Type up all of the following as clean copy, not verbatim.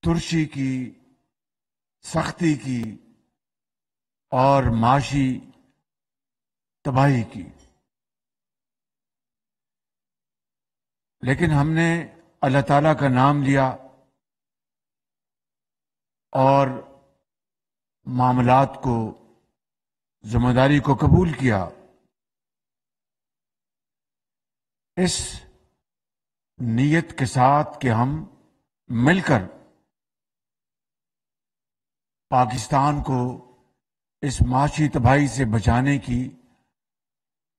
ترشی کی، سختی کی اور معاشی تباہی کی، لیکن ہم نے اللہ تعالیٰ کا نام لیا اور معاملات کو، ذمہ داری کو قبول کیا۔ اس نیت کے ساتھ کہ ہم مل کر پاکستان کو اس معاشی تباہی سے بچانے کی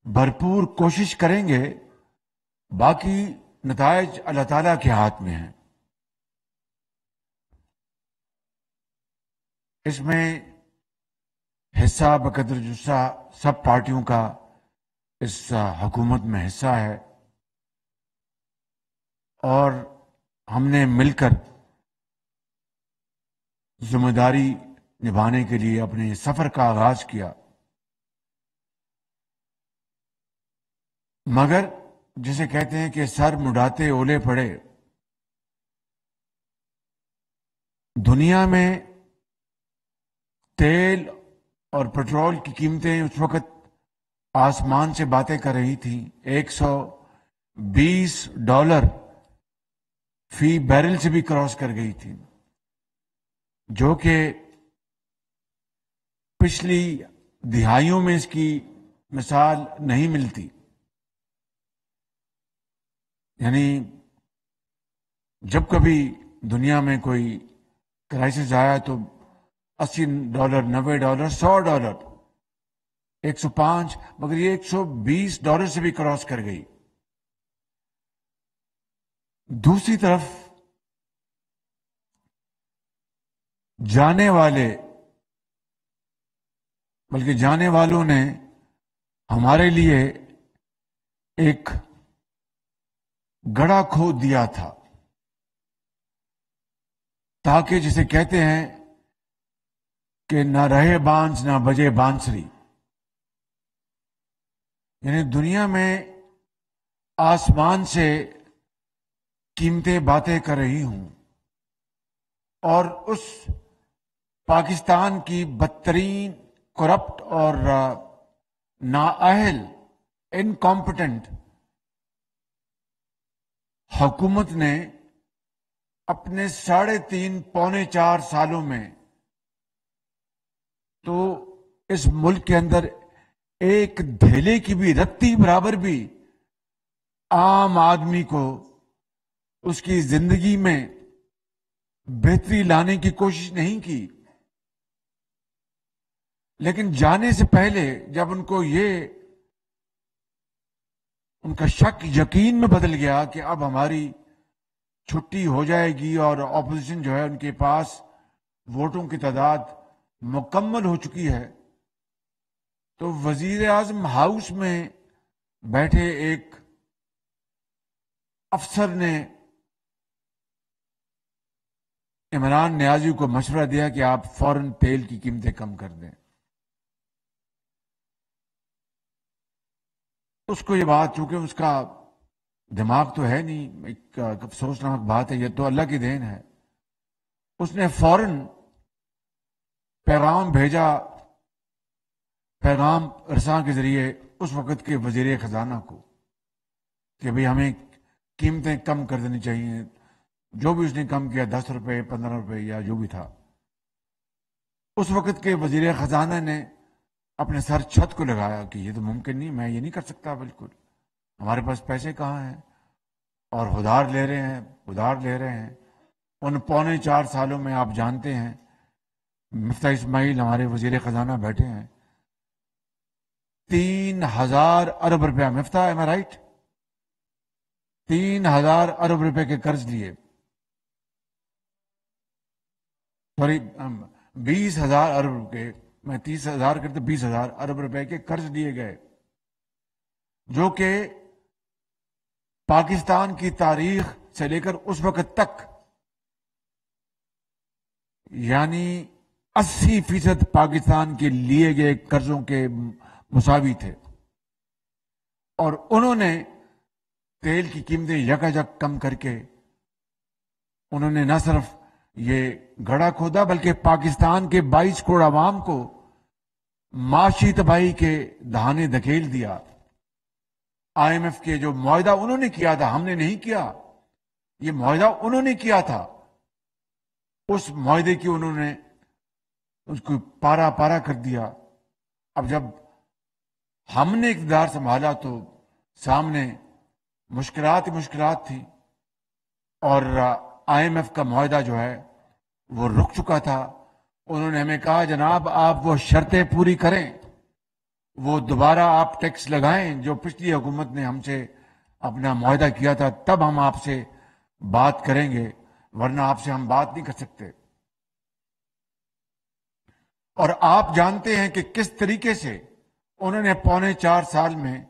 بھرپور کوشش کریں گے، باقی نتائج اللہ تعالیٰ کے ہاتھ میں ہیں۔ اس میں حصہ بقدر جسہ سب پارٹیوں کا اس حکومت میں حصہ ہے، اور ہم نے مل کر ذمہ داری نبھانے کے لیے اپنے سفر کا آغاز کیا، مگر جسے کہتے ہیں کہ سر مڈاتے اولے پڑے۔ دنیا میں تیل اور پٹرول کی قیمتیں اس وقت آسمان سے باتیں کر رہی تھیں، $120 فی بیرل سے بھی کراس کر گئی تھی، جو کہ پچھلی دہائیوں میں اس کی مثال نہیں ملتی۔ یعنی جب کبھی دنیا میں کوئی کرائسس آیا تو $80، $90، $100، 105، مگر یہ $120 سے بھی کراس کر گئی۔ دوسری طرف جانے والوں نے ہمارے لیے ایک گڑھا کھود دیا تھا، تاکہ جسے کہتے ہیں کہ نہ رہے بانس نہ بجے بانسری، یعنی دنیا میں آسمان سے قیمتیں باتیں کر رہی ہوں، اور اس پاکستان کی بدترین کرپٹ اور نااہل انکمپٹنٹ حکومت نے اپنے 3.5 پونے 4 سالوں میں تو اس ملک کے اندر ایک دھیلے کی بھی رتی برابر بھی عام آدمی کو اس کی زندگی میں بہتری لانے کی کوشش نہیں کی۔ لیکن جانے سے پہلے جب ان کو ان کا شک یقین میں بدل گیا کہ اب ہماری چھٹی ہو جائے گی اور اپوزیشن جو ہے ان کے پاس ووٹوں کی تعداد مکمل ہو چکی ہے، تو وزیر اعظم ہاؤس میں بیٹھے ایک افسر نے عمران نیازی کو مشورہ دیا کہ آپ فوراً تیل کی قیمتیں کم کر دیں۔ اس کو یہ بات، چونکہ اس کا دماغ تو ہے نہیں، ایک افسوسناک بات ہے، یہ تو اللہ کی دین ہے، اس نے فوراً پیغام بھیجا، پیغام رساں کے ذریعے اس وقت کے وزیر خزانہ کو کہ بھئی ہمیں قیمتیں کم کر دینی چاہیے۔ جو بھی اس نے کم کیا، $10، $15 یا جو بھی تھا، اس وقت کے وزیر خزانہ نے اپنے سر چھت کو لگایا کہ یہ تو ممکن نہیں، میں یہ نہیں کر سکتا، بالکل ہمارے پاس پیسے کہاں ہیں، اور ادھار لے رہے ہیں۔ ان پونے 4 سالوں میں آپ جانتے ہیں مفتاح اسماعیل ہمارے وزیر خزانہ بیٹھے ہیں، 3,000 ارب روپیہ، مفتاح ایم آئی رائٹ، 3,000 ارب روپے کے قرض لیے، سوری 20,000 ارب روپے، میں 30,000 کرتے 20,000 ارب روپے کے قرض لیے گئے، جو کہ پاکستان کی تاریخ سے لے کر اس وقت تک یعنی 80% پاکستان کے لیے گئے قرضوں کے مساوی تھے، اور انہوں نے تیل کی قیمتیں یکایک کم کر کے انہوں نے نہ صرف یہ گڑھا کھودا بلکہ پاکستان کے 22 کروڑ عوام کو معاشی تباہی کے دہانے دھکیل دیا. آئی ایم ایف کے جو معاہدہ انہوں نے کیا تھا، ہم نے نہیں کیا، یہ معاہدہ انہوں نے کیا تھا، اس معاہدے کی انہوں نے اس کو پارا پارا کر دیا. اب جب ہم نے اقتدار سنبھالا تو سامنے مشکلات ہی مشکلات تھی، اور آئی ایم ایف کا معاہدہ جو ہے وہ رک چکا تھا. انہوں نے ہمیں کہا جناب آپ وہ شرطیں پوری کریں، وہ دوبارہ آپ ٹیکس لگائیں جو پچھلی حکومت نے ہم سے اپنا معاہدہ کیا تھا، تب ہم آپ سے بات کریں گے، ورنہ آپ سے ہم بات نہیں کر سکتے. اور آپ جانتے ہیں کہ کس طریقے سے انہوں نے 4.25 سال میں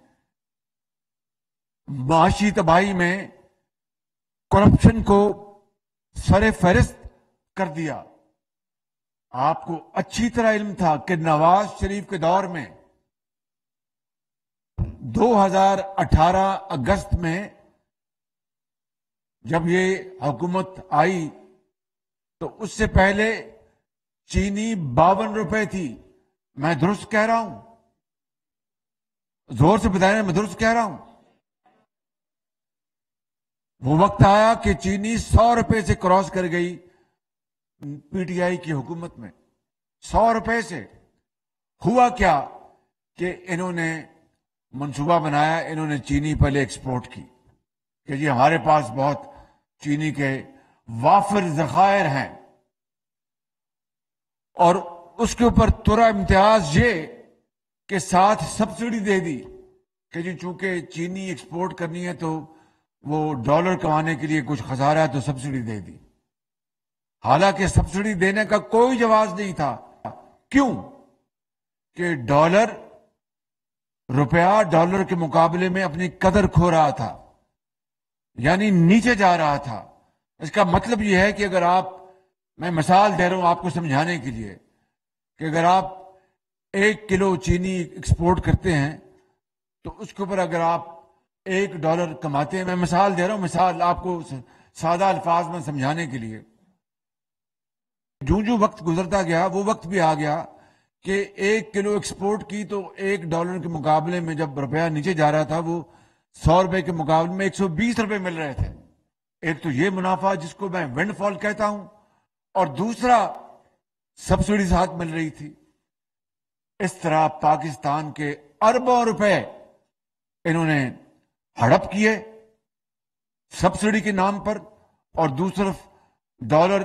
معاشی تباہی میں کرپشن کو سر فہرست کر دیا. آپ کو اچھی طرح علم تھا کہ نواز شریف کے دور میں 2018 اگست میں جب یہ حکومت آئی تو اس سے پہلے چینی 52 روپے تھی. میں درست کہہ رہا ہوں؟ زور سے بتائیں میں درست کہہ رہا ہوں؟ وہ وقت آیا کہ چینی 100 روپے سے کراس کر گئی پی ٹی آئی کی حکومت میں. 100 روپے سے. ہوا کیا کہ انہوں نے منصوبہ بنایا، انہوں نے چینی پہلے ایکسپورٹ کی کہ جی ہمارے پاس بہت چینی کے وافر ذخائر ہیں، اور اس کے اوپر ترا امتیاز یہ کہ ساتھ سبسڈی دے دی کہ جی چونکہ چینی ایکسپورٹ کرنی ہے تو وہ ڈالر کمانے کے لیے کچھ خسارہ ہے تو سبسڈی دے دی. حالانکہ سبسڈی دینے کا کوئی جواز نہیں تھا. کیوں؟ کہ روپیہ ڈالر کے مقابلے میں اپنی قدر کھو رہا تھا، یعنی نیچے جا رہا تھا. اس کا مطلب یہ ہے کہ اگر میں مثال دے رہا ہوں آپ کو سمجھانے کے لیے کہ اگر آپ 1 کلو چینی ایکسپورٹ کرتے ہیں تو اس کے اوپر اگر آپ $1 کماتے ہیں، میں مثال دے رہا ہوں، مثال آپ کو سادہ الفاظ میں سمجھانے کے لیے. جو وقت گزرتا گیا وہ وقت بھی آ گیا کہ 1 کلو ایکسپورٹ کی تو $1 کے مقابلے میں جب روپیہ نیچے جا رہا تھا وہ 100 روپے کے مقابلے میں 120 روپے مل رہے تھے. ایک تو یہ منافع جس کو میں ونڈ فال کہتا ہوں، اور دوسرا سبسڈی ساتھ مل رہی تھی. اس طرح پاکستان کے اربوں روپے انہوں نے ہڑپ کیے سبسڈی کے نام پر، اور دوسری طرف ڈالر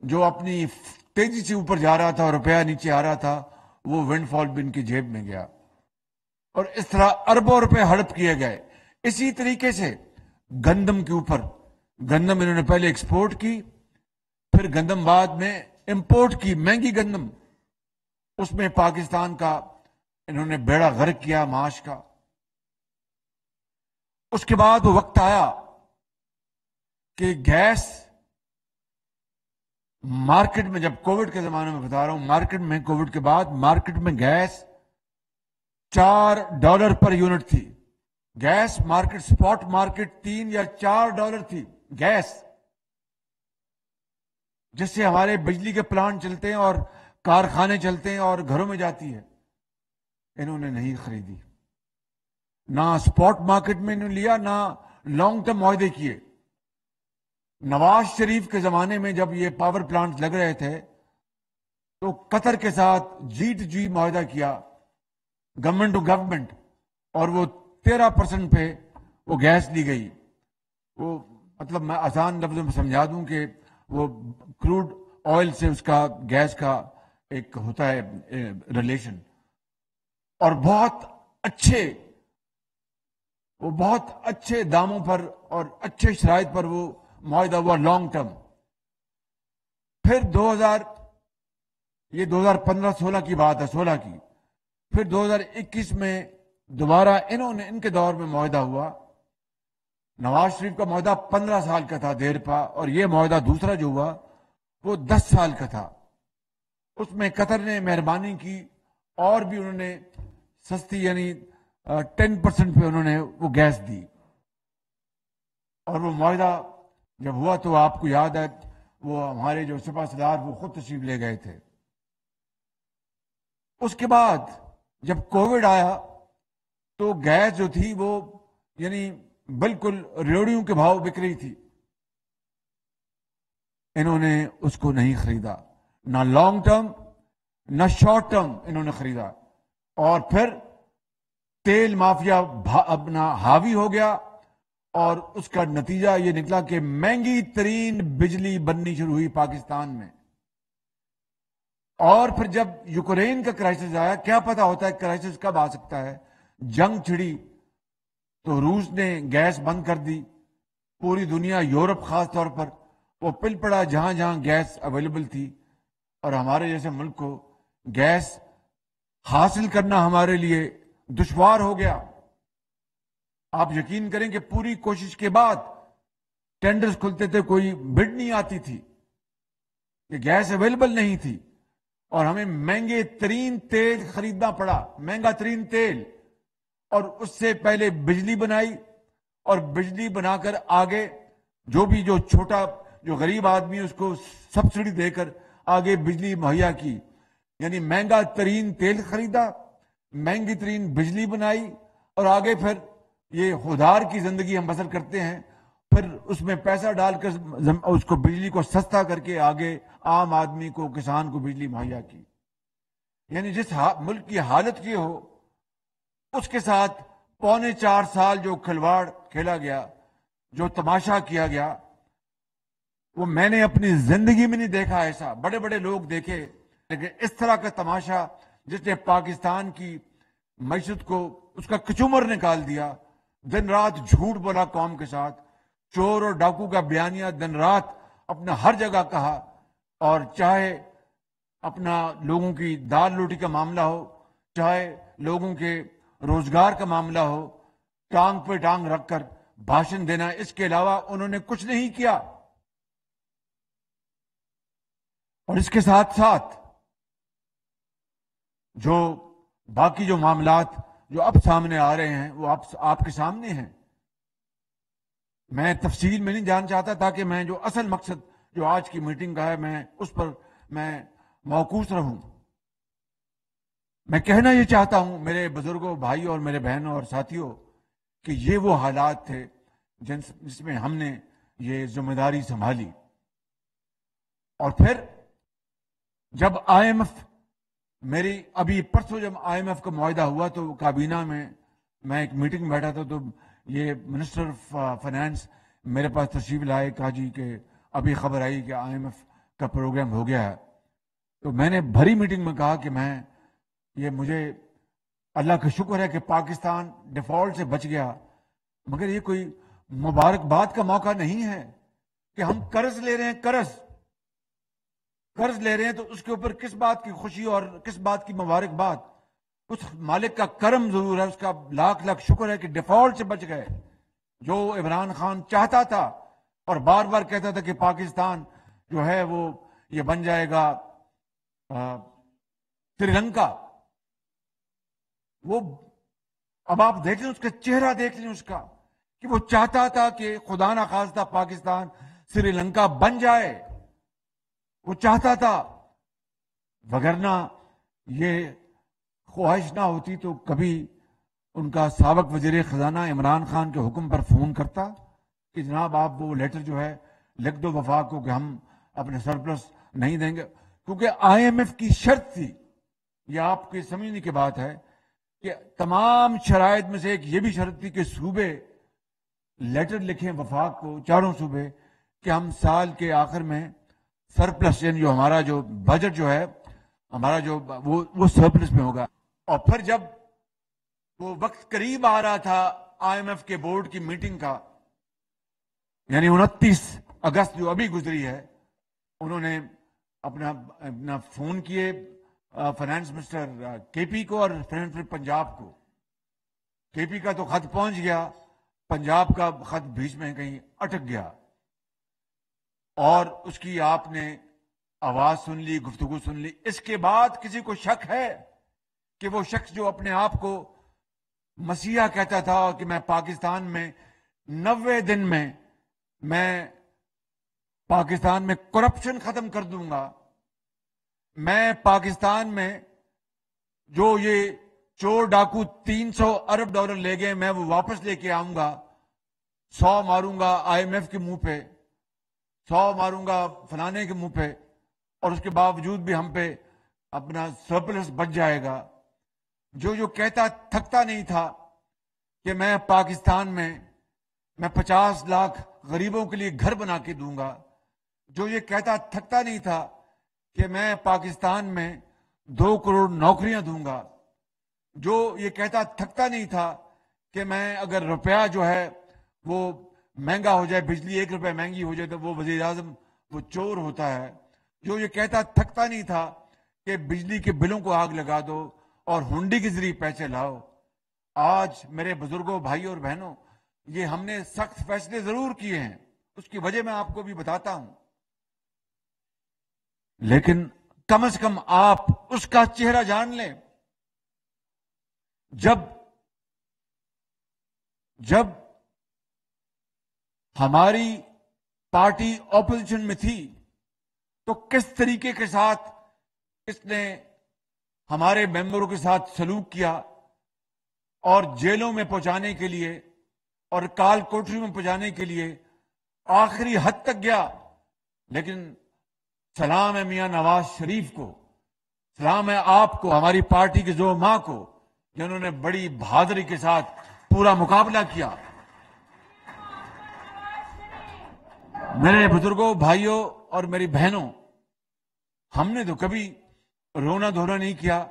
جو اپنی تیزی سے اوپر جا رہا تھا اور روپیہ نیچے آ رہا تھا وہ ونڈ فال بھی ان کی جیب میں گیا، اور اس طرح اربوں روپے ہڑپ کیے گئے. اسی طریقے سے گندم کے اوپر، گندم انہوں نے پہلے ایکسپورٹ کی، پھر گندم بعد میں امپورٹ کی، مہنگی گندم، اس میں پاکستان کا انہوں نے بیڑا غرق کیا معاش کا. اس کے بعد وہ وقت آیا کہ گیس مارکیٹ میں، جب کووڈ کے زمانے میں بتا رہا ہوں، مارکیٹ میں کووڈ کے بعد مارکیٹ میں گیس $4 پر یونٹ تھی. گیس مارکیٹ، سپاٹ مارکیٹ $3 یا $4 تھی گیس، جس سے ہمارے بجلی کے پلانٹ چلتے ہیں اور کارخانے چلتے ہیں اور گھروں میں جاتی ہے. انہوں نے نہیں خریدی، نہ سپاٹ مارکیٹ میں انہوں نے لیا، نہ لانگ ٹرم معاہدے کیے. نواز شریف کے زمانے میں جب یہ پاور پلانٹ لگ رہے تھے تو قطر کے ساتھ G2G معاہدہ کیا، گورنمنٹ ٹو گورنمنٹ، اور وہ 13% پہ وہ گیس لی گئی. وہ مطلب میں آسان لفظوں میں سمجھا دوں کہ وہ کروڈ آئل سے اس کا گیس کا ایک ہوتا ہے ریلیشن، اور بہت اچھے داموں پر اور اچھے شرائط پر وہ معاہدہ ہوا لانگ ٹرم. پھر 2015-16 کی بات ہے، 16 کی. پھر 2021 میں دوبارہ ان کے دور میں معاہدہ ہوا. نواز شریف کا معاہدہ 15 سال کا تھا دیر پا، اور یہ معاہدہ دوسرا جو ہوا وہ 10 سال کا تھا. اس میں قطر نے مہربانی کی اور بھی انہوں نے سستی، یعنی 10% پہ انہوں نے وہ گیس دی. اور وہ معاہدہ جب ہوا تو آپ کو یاد ہے وہ ہمارے جو سپاہ سالار وہ خود تشریف لے گئے تھے. اس کے بعد جب کووڈ آیا تو گیس جو تھی وہ یعنی بالکل ریوڑیوں کے بھاؤ بک رہی تھی. انہوں نے اس کو نہیں خریدا، نہ لانگ ٹرم نہ شارٹ ٹرم انہوں نے خریدا، اور پھر تیل مافیا اپنا حاوی ہو گیا، اور اس کا نتیجہ یہ نکلا کہ مہنگی ترین بجلی بننی شروع ہوئی پاکستان میں. اور پھر جب یوکرین کا کرائسس آیا، کیا پتا ہوتا ہے کرائسس کب آ سکتا ہے، جنگ چھڑی تو روس نے گیس بند کر دی. پوری دنیا، یورپ خاص طور پر، وہ پل پڑا جہاں جہاں گیس اویلیبل تھی، اور ہمارے جیسے ملک کو گیس حاصل کرنا ہمارے لیے دشوار ہو گیا. آپ یقین کریں کہ پوری کوشش کے بعد ٹینڈرز کھلتے تھے، کوئی بڈ نہیں آتی تھی، کہ گیس اویلیبل نہیں تھی، اور ہمیں مہنگے ترین تیل خریدنا پڑا، مہنگا ترین تیل، اور اس سے پہلے بجلی بنائی، اور بجلی بنا کر آگے جو چھوٹا جو غریب آدمی اس کو سبسڈی دے کر آگے بجلی مہیا کی. یعنی مہنگا ترین تیل خریدا، مہنگی ترین بجلی بنائی، اور آگے پھر یہ خودار کی زندگی ہم بسر کرتے ہیں. پھر اس میں پیسہ ڈال کر اس کو بجلی کو سستا کر کے آگے عام آدمی کو، کسان کو بجلی مہیا کی. یعنی جس ملک کی حالت کی ہو اس کے ساتھ 4.25 سال جو کھلواڑ کھیلا گیا، جو تماشا کیا گیا، وہ میں نے اپنی زندگی میں نہیں دیکھا. ایسا بڑے بڑے لوگ دیکھے، لیکن اس طرح کا تماشا جس نے پاکستان کی معیشت کو اس کا کچومر نکال دیا. دن رات جھوٹ بولا قوم کے ساتھ، چور اور ڈاکو کا بیانیہ دن رات اپنا ہر جگہ کہا، اور چاہے اپنا لوگوں کی دال روٹی کا معاملہ ہو، چاہے لوگوں کے روزگار کا معاملہ ہو، ٹانگ پہ ٹانگ رکھ کر بھاشن دینا، اس کے علاوہ انہوں نے کچھ نہیں کیا. اور اس کے ساتھ ساتھ جو باقی جو معاملات جو اب سامنے آ رہے ہیں وہ آپ کے سامنے ہیں. میں تفصیل میں نہیں جانا چاہتا، تاکہ میں جو اصل مقصد جو آج کی میٹنگ کا ہے میں اس پر میں موقوف رہوں. میں کہنا یہ چاہتا ہوں میرے بزرگوں، بھائیوں اور میرے بہنوں اور ساتھیوں، کہ یہ وہ حالات تھے جس میں ہم نے یہ ذمہ داری سنبھالی. اور پھر جب آئی ایم ایف، میری ابھی پرسوں جب آئی ایم ایف کا معاہدہ ہوا تو کابینہ میں ایک میٹنگ میں بیٹھا تھا، تو یہ منسٹر آف فائنانس میرے پاس تشریف لائے، کہا جی کہ ابھی خبر آئی کہ آئی ایم ایف کا پروگرام ہو گیا ہے. تو میں نے بھری میٹنگ میں کہا کہ مجھے اللہ کا شکر ہے کہ پاکستان ڈیفالٹ سے بچ گیا، مگر یہ کوئی مبارکباد کا موقع نہیں ہے کہ ہم قرض لے رہے ہیں. قرض لے رہے ہیں تو اس کے اوپر کس بات کی خوشی اور کس بات کی مبارکباد؟ اس مالک کا کرم ضرور ہے، اس کا لاکھ لاکھ شکر ہے کہ ڈیفالٹ سے بچ گئے. جو عمران خان چاہتا تھا اور بار بار کہتا تھا کہ پاکستان جو ہے وہ یہ بن جائے گا سری لنکا، وہ اب آپ دیکھ لیں اس کا چہرہ، دیکھ لیں اس کا، کہ وہ چاہتا تھا کہ خدا نہ خواستہ پاکستان سری لنکا بن جائے. وہ چاہتا تھا، وگرنہ یہ خواہش نہ ہوتی تو کبھی ان کا سابق وزیر خزانہ عمران خان کے حکم پر فون کرتا کہ جناب آپ وہ لیٹر جو ہے لکھ دو وفاق کو کہ ہم اپنے سرپلس نہیں دیں گے. کیونکہ آئی ایم ایف کی شرط تھی، یہ آپ کے سمجھنے کی بات ہے کہ تمام شرائط میں سے ایک یہ بھی شرط تھی کہ صوبے لیٹر لکھیں وفاق کو، چاروں صوبے، کہ ہم سال کے آخر میں سرپلس، یعنی جو ہمارا جو بجٹ جو ہے ہمارا جو وہ سرپلس میں ہوگا. اور پھر جب وہ وقت قریب آ رہا تھا آئی ایم ایف کے بورڈ کی میٹنگ کا، یعنی 29 اگست جو ابھی گزری ہے، انہوں نے اپنا فون کیے فائنانس منسٹر کے پی کو اور فائنانس منسٹر پنجاب کو. کے پی کا تو خط پہنچ گیا، پنجاب کا خط بیچ میں کہیں اٹک گیا، اور اس کی آپ نے آواز سن لی، گفتگو سن لی. اس کے بعد کسی کو شک ہے کہ وہ شخص جو اپنے آپ کو مسیحا کہتا تھا کہ میں پاکستان میں 90 دن میں پاکستان میں کرپشن ختم کر دوں گا، میں پاکستان میں جو یہ چور ڈاکو 300 ارب ڈالر لے گئے میں وہ واپس لے کے آؤں گا، 100 ماروں گا IMF کے منہ پہ، 100 ماروں گا فلانے کے منہ پہ، اور اس کے باوجود بھی ہم پہ اپنا سرپلس بچ جائے گا۔ جو کہتا تھکتا نہیں تھا کہ میں پاکستان میں 50 لاکھ غریبوں کے لیے گھر بنا کے دوں گا، جو یہ کہتا تھکتا نہیں تھا کہ میں پاکستان میں 2 کروڑ نوکریاں دوں گا، جو یہ کہتا تھکتا نہیں تھا کہ میں اگر روپیہ جو ہے وہ مہنگا ہو جائے، بجلی 1 روپے مہنگی ہو جائے تو وہ وزیر اعظم وہ چور ہوتا ہے، جو یہ کہتا تھکتا نہیں تھا کہ بجلی کے بلوں کو آگ لگا دو اور ہنڈی کے ذریعے پیسے لاؤ۔ آج میرے بزرگوں، بھائیوں اور بہنوں، یہ ہم نے سخت فیصلے ضرور کیے ہیں، اس کی وجہ میں آپ کو بھی بتاتا ہوں، لیکن کم از کم آپ اس کا چہرہ جان لیں۔ جب ہماری پارٹی اپوزیشن میں تھی تو کس طریقے کے ساتھ اس نے ہمارے ممبروں کے ساتھ سلوک کیا، اور جیلوں میں پہنچانے کے لیے اور کال کوٹری میں پہنچانے کے لیے آخری حد تک گیا۔ لیکن سلام ہے میاں نواز شریف کو، سلام ہے آپ کو، ہماری پارٹی کے زعماء کو، جنہوں نے بڑی بہادری کے ساتھ پورا مقابلہ کیا۔ میرے بزرگوں، بھائیوں اور میری بہنوں، ہم نے تو کبھی رونا دھونا نہیں کیا،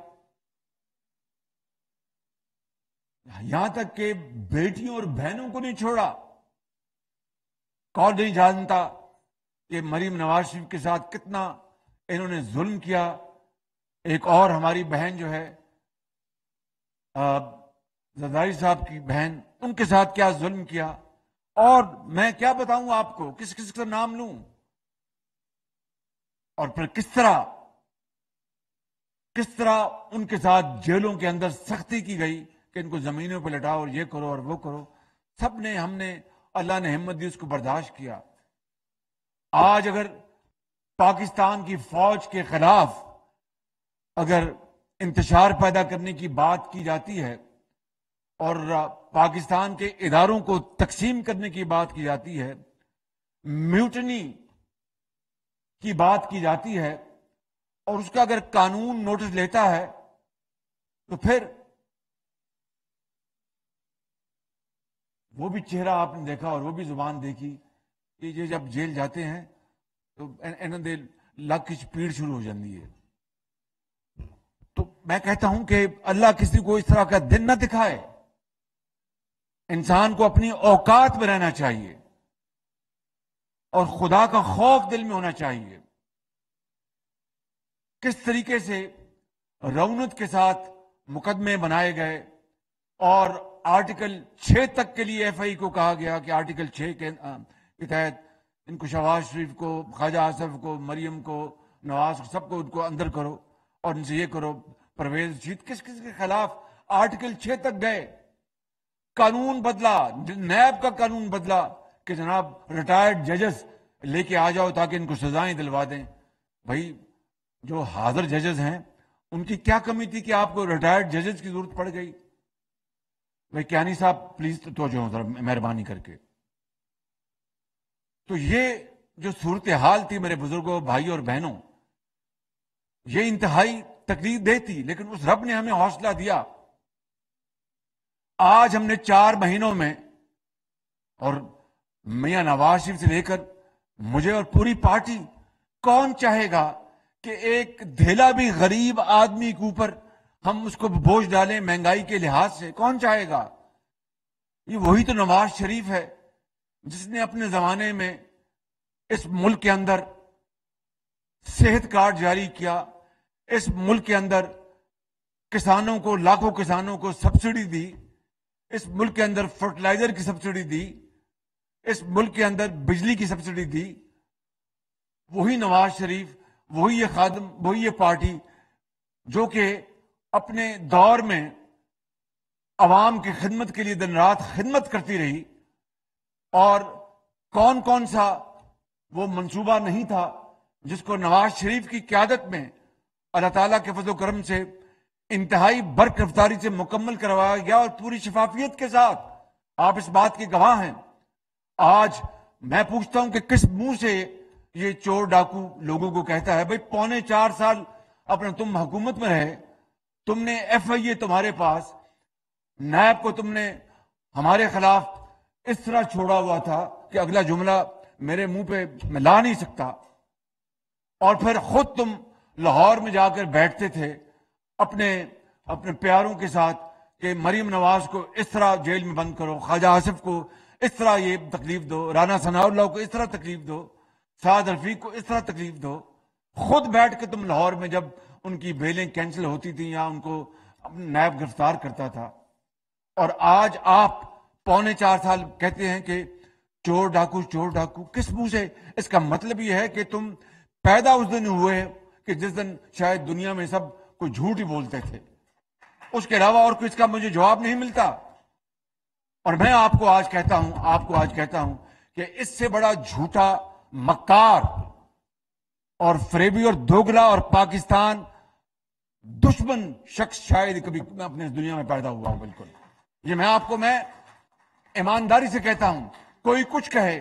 یہاں تک کہ بیٹیوں اور بہنوں کو نہیں چھوڑا۔ کون نہیں جانتا کہ مریم نواز شریف کے ساتھ کتنا انہوں نے ظلم کیا۔ ایک اور ہماری بہن جو ہے زرداری صاحب کی بہن، ان کے ساتھ کیا ظلم کیا، اور میں کیا بتاؤں آپ کو، کس کس کا نام لوں، اور پھر کس طرح ان کے ساتھ جیلوں کے اندر سختی کی گئی کہ ان کو زمینوں پہ لٹاؤ اور یہ کرو اور وہ کرو۔ سب نے، ہم نے، اللہ نے ہمت دی، اس کو برداشت کیا۔ آج اگر پاکستان کی فوج کے خلاف اگر انتشار پیدا کرنے کی بات کی جاتی ہے اور پاکستان کے اداروں کو تقسیم کرنے کی بات کی جاتی ہے، میوٹنی کی بات کی جاتی ہے، اور اس کا اگر قانون نوٹس لیتا ہے تو پھر وہ بھی چہرہ آپ نے دیکھا اور وہ بھی زبان دیکھی کہ یہ جب جیل جاتے ہیں تو لک کی سپیڈ شروع ہو جاتی ہے۔ تو میں کہتا ہوں کہ اللہ کسی کو اس طرح کا دن نہ دکھائے۔ انسان کو اپنی اوقات میں رہنا چاہیے اور خدا کا خوف دل میں ہونا چاہیے۔ کس طریقے سے رونت کے ساتھ مقدمے بنائے گئے، اور آرٹیکل 6 تک کے لیے ایف آئی کو کہا گیا کہ آرٹیکل 6 کے تحت ان کو شہباز شریف کو، خواجہ آصف کو، مریم کو، نواز کو، سب کو ان کو اندر کرو اور ان سے یہ کرو۔ پرویز رشید کس کے خلاف آرٹیکل 6 تک گئے، قانون بدلا، نیب کا قانون بدلا کہ جناب ریٹائرڈ ججز لے کے آ جاؤ تاکہ ان کو سزائیں دلوا دیں۔ بھائی جو حاضر ججز ہیں ان کی کیا کمی تھی کہ آپ کو ریٹائرڈ ججز کی ضرورت پڑ گئی؟ بھائی کیانی صاحب پلیز توجہ ذرا مہربانی کر کے۔ تو یہ جو صورتحال تھی میرے بزرگوں، بھائیوں اور بہنوں، یہ انتہائی تکلیف دہ تھی، لیکن اس رب نے ہمیں حوصلہ دیا۔ آج ہم نے 4 مہینوں میں، اور میاں نواز شریف سے لے کر مجھے اور پوری پارٹی، کون چاہے گا کہ ایک دھیلا بھی غریب آدمی کے اوپر ہم اس کو بوجھ ڈالیں مہنگائی کے لحاظ سے؟ کون چاہے گا؟ یہ وہی تو نواز شریف ہے جس نے اپنے زمانے میں اس ملک کے اندر صحت کارڈ جاری کیا، اس ملک کے اندر کسانوں کو، لاکھوں کسانوں کو سبسڈی دی، اس ملک کے اندر فرٹیلائزر کی سبسڈی دی، اس ملک کے اندر بجلی کی سبسڈی دی۔ وہی نواز شریف، وہی یہ خادم، وہی یہ پارٹی جو کہ اپنے دور میں عوام کی خدمت کے لیے دن رات خدمت کرتی رہی، اور کون کون سا وہ منصوبہ نہیں تھا جس کو نواز شریف کی قیادت میں اللہ تعالیٰ کے فضل و کرم سے انتہائی برق رفتاری سے مکمل کروایا گیا اور پوری شفافیت کے ساتھ. آپ اس بات کے گواہ ہیں. آج میں پوچھتا ہوں کہ کس منہ سے یہ چور ڈاکو لوگوں کو کہتا ہے؟ بھئی 4.25 سال اپنے تم حکومت میں رہے, تم نے ایف آئی اے تمہارے پاس, نیب کو تم نے ہمارے خلاف اس طرح چھوڑا ہوا تھا کہ اگلا جملہ میرے منہ پہ میں لا نہیں سکتا, اور پھر خود تم لاہور میں جا کر بیٹھتے تھے اپنے پیاروں کے ساتھ کہ مریم نواز کو اس طرح جیل میں بند کرو, خواجہ آصف کو اس طرح یہ تکلیف دو, رانا ثناء اللہ کو اس طرح تکلیف دو, سعد رفیق کو اس طرح تکلیف دو. خود بیٹھ کے تم لاہور میں جب ان کی بیلیں کینسل ہوتی تھیں یا ان کو نیب گرفتار کرتا تھا, اور آج آپ 4.25 سال کہتے ہیں کہ چور ڈاکو چور ڈاکو. کس منہ سے؟ اس کا مطلب یہ ہے کہ تم پیدا اس دن ہوئے کہ جس دن شاید دنیا میں سب کوئی جھوٹ ہی بولتے تھے, اس کے علاوہ اور کچھ کا مجھے جواب نہیں ملتا. اور میں آپ کو آج کہتا ہوں کہ اس سے بڑا جھوٹا, مکار اور فریبی اور دوگلا اور پاکستان دشمن شخص شاید کبھی اپنے اس دنیا میں پیدا ہوا ہو. بالکل یہ میں ایمانداری سے کہتا ہوں. کوئی کچھ کہے,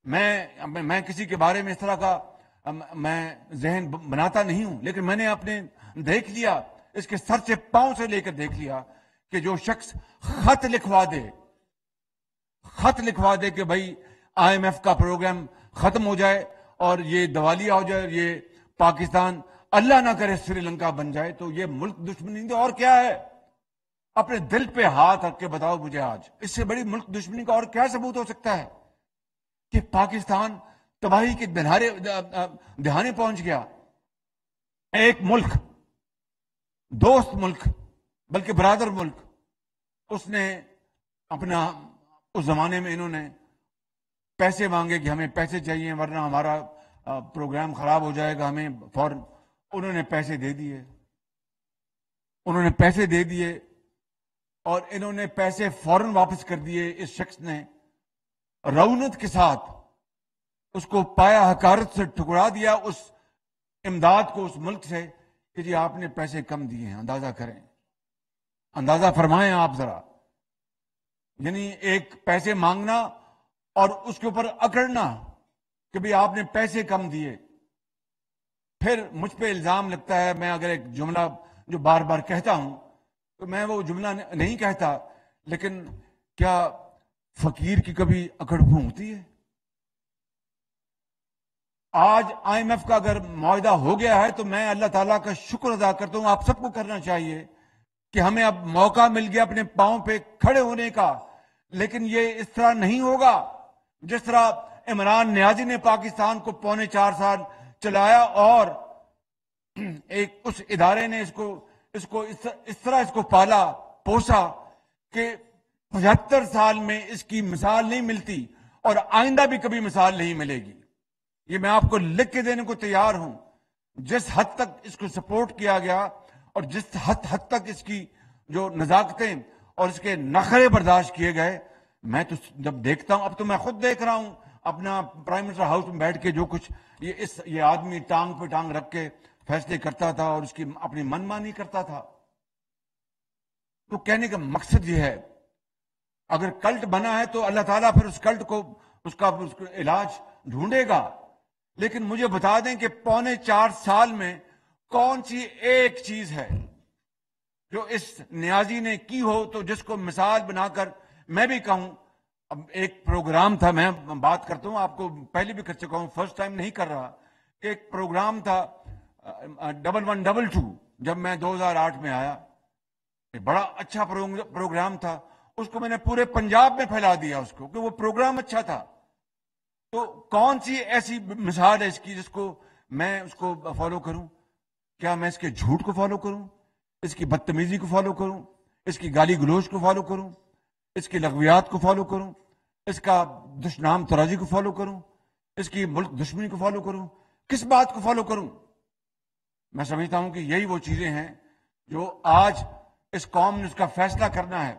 میں کسی کے بارے میں اس طرح کا میں ذہن بناتا نہیں ہوں, لیکن میں نے اپنے دیکھ لیا, اس کے سر سے پاؤں سے لے کر دیکھ لیا کہ جو شخص خط لکھوا دے کہ بھائی آئی ایم ایف کا پروگرام ختم ہو جائے اور یہ دیوالیہ ہو جائے, یہ پاکستان اللہ نہ کرے سری لنکا بن جائے, تو یہ ملک دشمنی اور کیا ہے؟ اپنے دل پہ ہاتھ رکھ کے بتاؤ مجھے آج اس سے بڑی ملک دشمنی کا اور کیا ثبوت ہو سکتا ہے کہ پاکستان تباہی کے دہانے پہنچ گیا. ایک ملک, دوست ملک, بلکہ برادر ملک, اس نے اپنا, اس زمانے میں انہوں نے پیسے مانگے کہ ہمیں پیسے چاہیے ورنہ ہمارا پروگرام خراب ہو جائے گا, ہمیں فوراً انہوں نے پیسے دے دیے اور انہوں نے پیسے فوراً واپس کر دیے. اس شخص نے رونت کے ساتھ اس کو پایا حقارت سے ٹھکرا دیا اس امداد کو اس ملک سے کہ جی آپ نے پیسے کم دیے ہیں. اندازہ کریں, اندازہ فرمائیں آپ ذرا. یعنی ایک پیسے مانگنا اور اس کے اوپر اکڑنا کہ بھی آپ نے پیسے کم دیے. پھر مجھ پہ الزام لگتا ہے, میں اگر ایک جملہ جو بار بار کہتا ہوں تو میں وہ جملہ نہیں کہتا, لیکن کیا فقیر کی کبھی اکڑ ہوتی ہے؟ آج آئی ایم ایف کا اگر معاہدہ ہو گیا ہے تو میں اللہ تعالیٰ کا شکر ادا کرتا ہوں. آپ سب کو کرنا چاہیے کہ ہمیں اب موقع مل گیا اپنے پاؤں پہ کھڑے ہونے کا, لیکن یہ اس طرح نہیں ہوگا جس طرح عمران نیازی نے پاکستان کو 4.25 سال چلایا اور ایک اس ادارے نے اس طرح پالا پوسا کہ 75 سال میں اس کی مثال نہیں ملتی اور آئندہ بھی کبھی مثال نہیں ملے گی. یہ میں آپ کو لکھ کے دینے کو تیار ہوں. جس حد تک اس کو سپورٹ کیا گیا اور جس حد تک اس کی جو نزاکتیں اور اس کے نخرے برداشت کیے گئے, میں تو جب دیکھتا ہوں, اب تو میں خود دیکھ رہا ہوں اپنا پرائم منسٹر ہاؤس میں بیٹھ کے جو کچھ یہ آدمی ٹانگ پہ ٹانگ رکھ کے فیصلے کرتا تھا اور اس کی اپنی من مانی کرتا تھا. تو کہنے کا مقصد یہ ہے, اگر کلٹ بنا ہے تو اللہ تعالیٰ پھر اس کلٹ کو اس کا علاج ڈھونڈے گا. لیکن مجھے بتا دیں کہ 4.25 سال میں کون سی ایک چیز ہے جو اس نیازی نے کی ہو تو جس کو مثال بنا کر میں بھی کہوں. اب ایک پروگرام تھا, میں بات کرتا ہوں, آپ کو پہلے بھی کر چکا ہوں, فرسٹ ٹائم نہیں کر رہا, کہ ایک پروگرام تھا 1122 جب میں 2008 میں آیا. بڑا اچھا پروگرام تھا, اس کو میں نے پورے پنجاب میں پھیلا دیا اس کو کہ وہ پروگرام اچھا تھا. تو کون سی ایسی مثال ہے اس کی جس کو میں اس کو فالو کروں؟ کیا میں اس کے جھوٹ کو فالو کروں, اس کی بدتمیزی کو فالو کروں, اس کی گالی گلوچ کو فالو کروں, اس کی لغویات کو فالو کروں, اس کا دشنام ترازی کو فالو کروں, اس کی ملک دشمنی کو فالو کروں؟ کس بات کو فالو کروں؟ میں سمجھتا ہوں کہ یہی وہ چیزیں ہیں جو آج اس قوم نے اس کا فیصلہ کرنا ہے.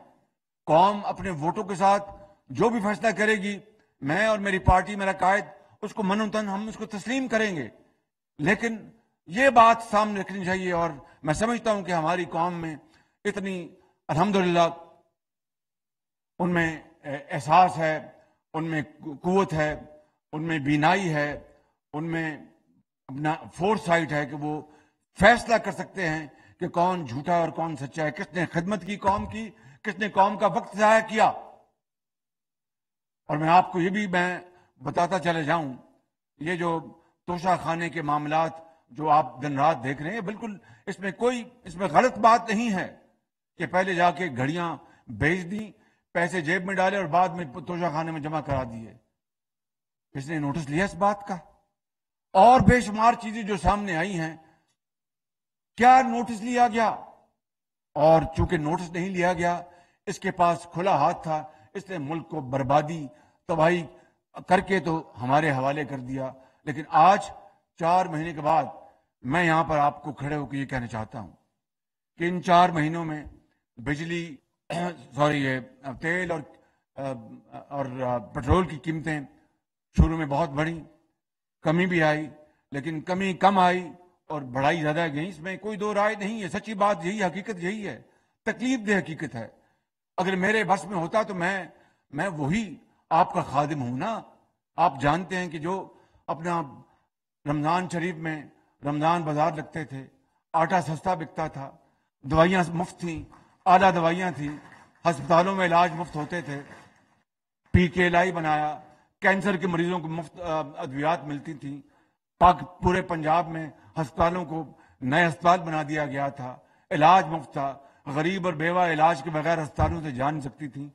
قوم اپنے ووٹوں کے ساتھ جو بھی فیصلہ کرے گی, میں اور میری پارٹی, میرا قائد اس کو من و تن ہم اس کو تسلیم کریں گے، لیکن یہ بات سامنے رکھنی چاہیے. اور میں سمجھتا ہوں کہ ہماری قوم میں اتنی الحمدللہ ان میں احساس ہے، ان میں قوت ہے، ان میں بینائی ہے، ان میں اپنا فورس سائٹ ہے کہ وہ فیصلہ کر سکتے ہیں کہ کون جھوٹا اور کون سچا ہے، کس نے خدمت کی قوم کی، کس نے قوم کا وقت ضائع کیا. اور میں آپ کو یہ بھی میں بتاتا چلے جاؤں، یہ جو توشہ خانے کے معاملات جو آپ دن رات دیکھ رہے ہیں، بالکل اس میں غلط بات نہیں ہے کہ پہلے جا کے گھڑیاں بیچ دیں، پیسے جیب میں ڈالے اور بعد میں توشہ خانے میں جمع کرا دیے. کس نے نوٹس لیا اس بات کا؟ اور بے شمار چیزیں جو سامنے آئی ہیں، کیا نوٹس لیا گیا؟ اور چونکہ نوٹس نہیں لیا گیا، اس کے پاس کھلا ہاتھ تھا، اس نے ملک کو بربادی تباہی کر کے تو ہمارے حوالے کر دیا. لیکن آج 4 مہینے کے بعد میں یہاں پر آپ کو کھڑے ہو کے یہ کہنا چاہتا ہوں کہ ان 4 مہینوں میں بجلی تیل اور پٹرول کی قیمتیں شروع میں بہت بڑھی، کمی بھی آئی، لیکن کمی کم آئی اور بڑھائی زیادہ گئی. اس میں کوئی دو رائے نہیں ہے، سچی بات یہی، حقیقت یہی ہے، تکلیف دہ حقیقت ہے. اگر میرے بس میں ہوتا تو میں وہی آپ کا خادم ہوں نا. آپ جانتے ہیں کہ جو اپنا رمضان شریف میں رمضان بازار لگتے تھے، آٹا سستا بکتا تھا، دوائیاں مفت تھیں، اعلیٰ دوائیاں تھیں، ہسپتالوں میں علاج مفت ہوتے تھے، PKLI بنایا، کینسر کے مریضوں کو مفت ادویات ملتی تھیں، پورے پنجاب میں ہسپتالوں کو نئے ہسپتال بنا دیا گیا تھا، علاج مفت تھا، غریب اور بیوہ علاج کے بغیر ہسپتالوں سے جا نہیں سکتی تھیں.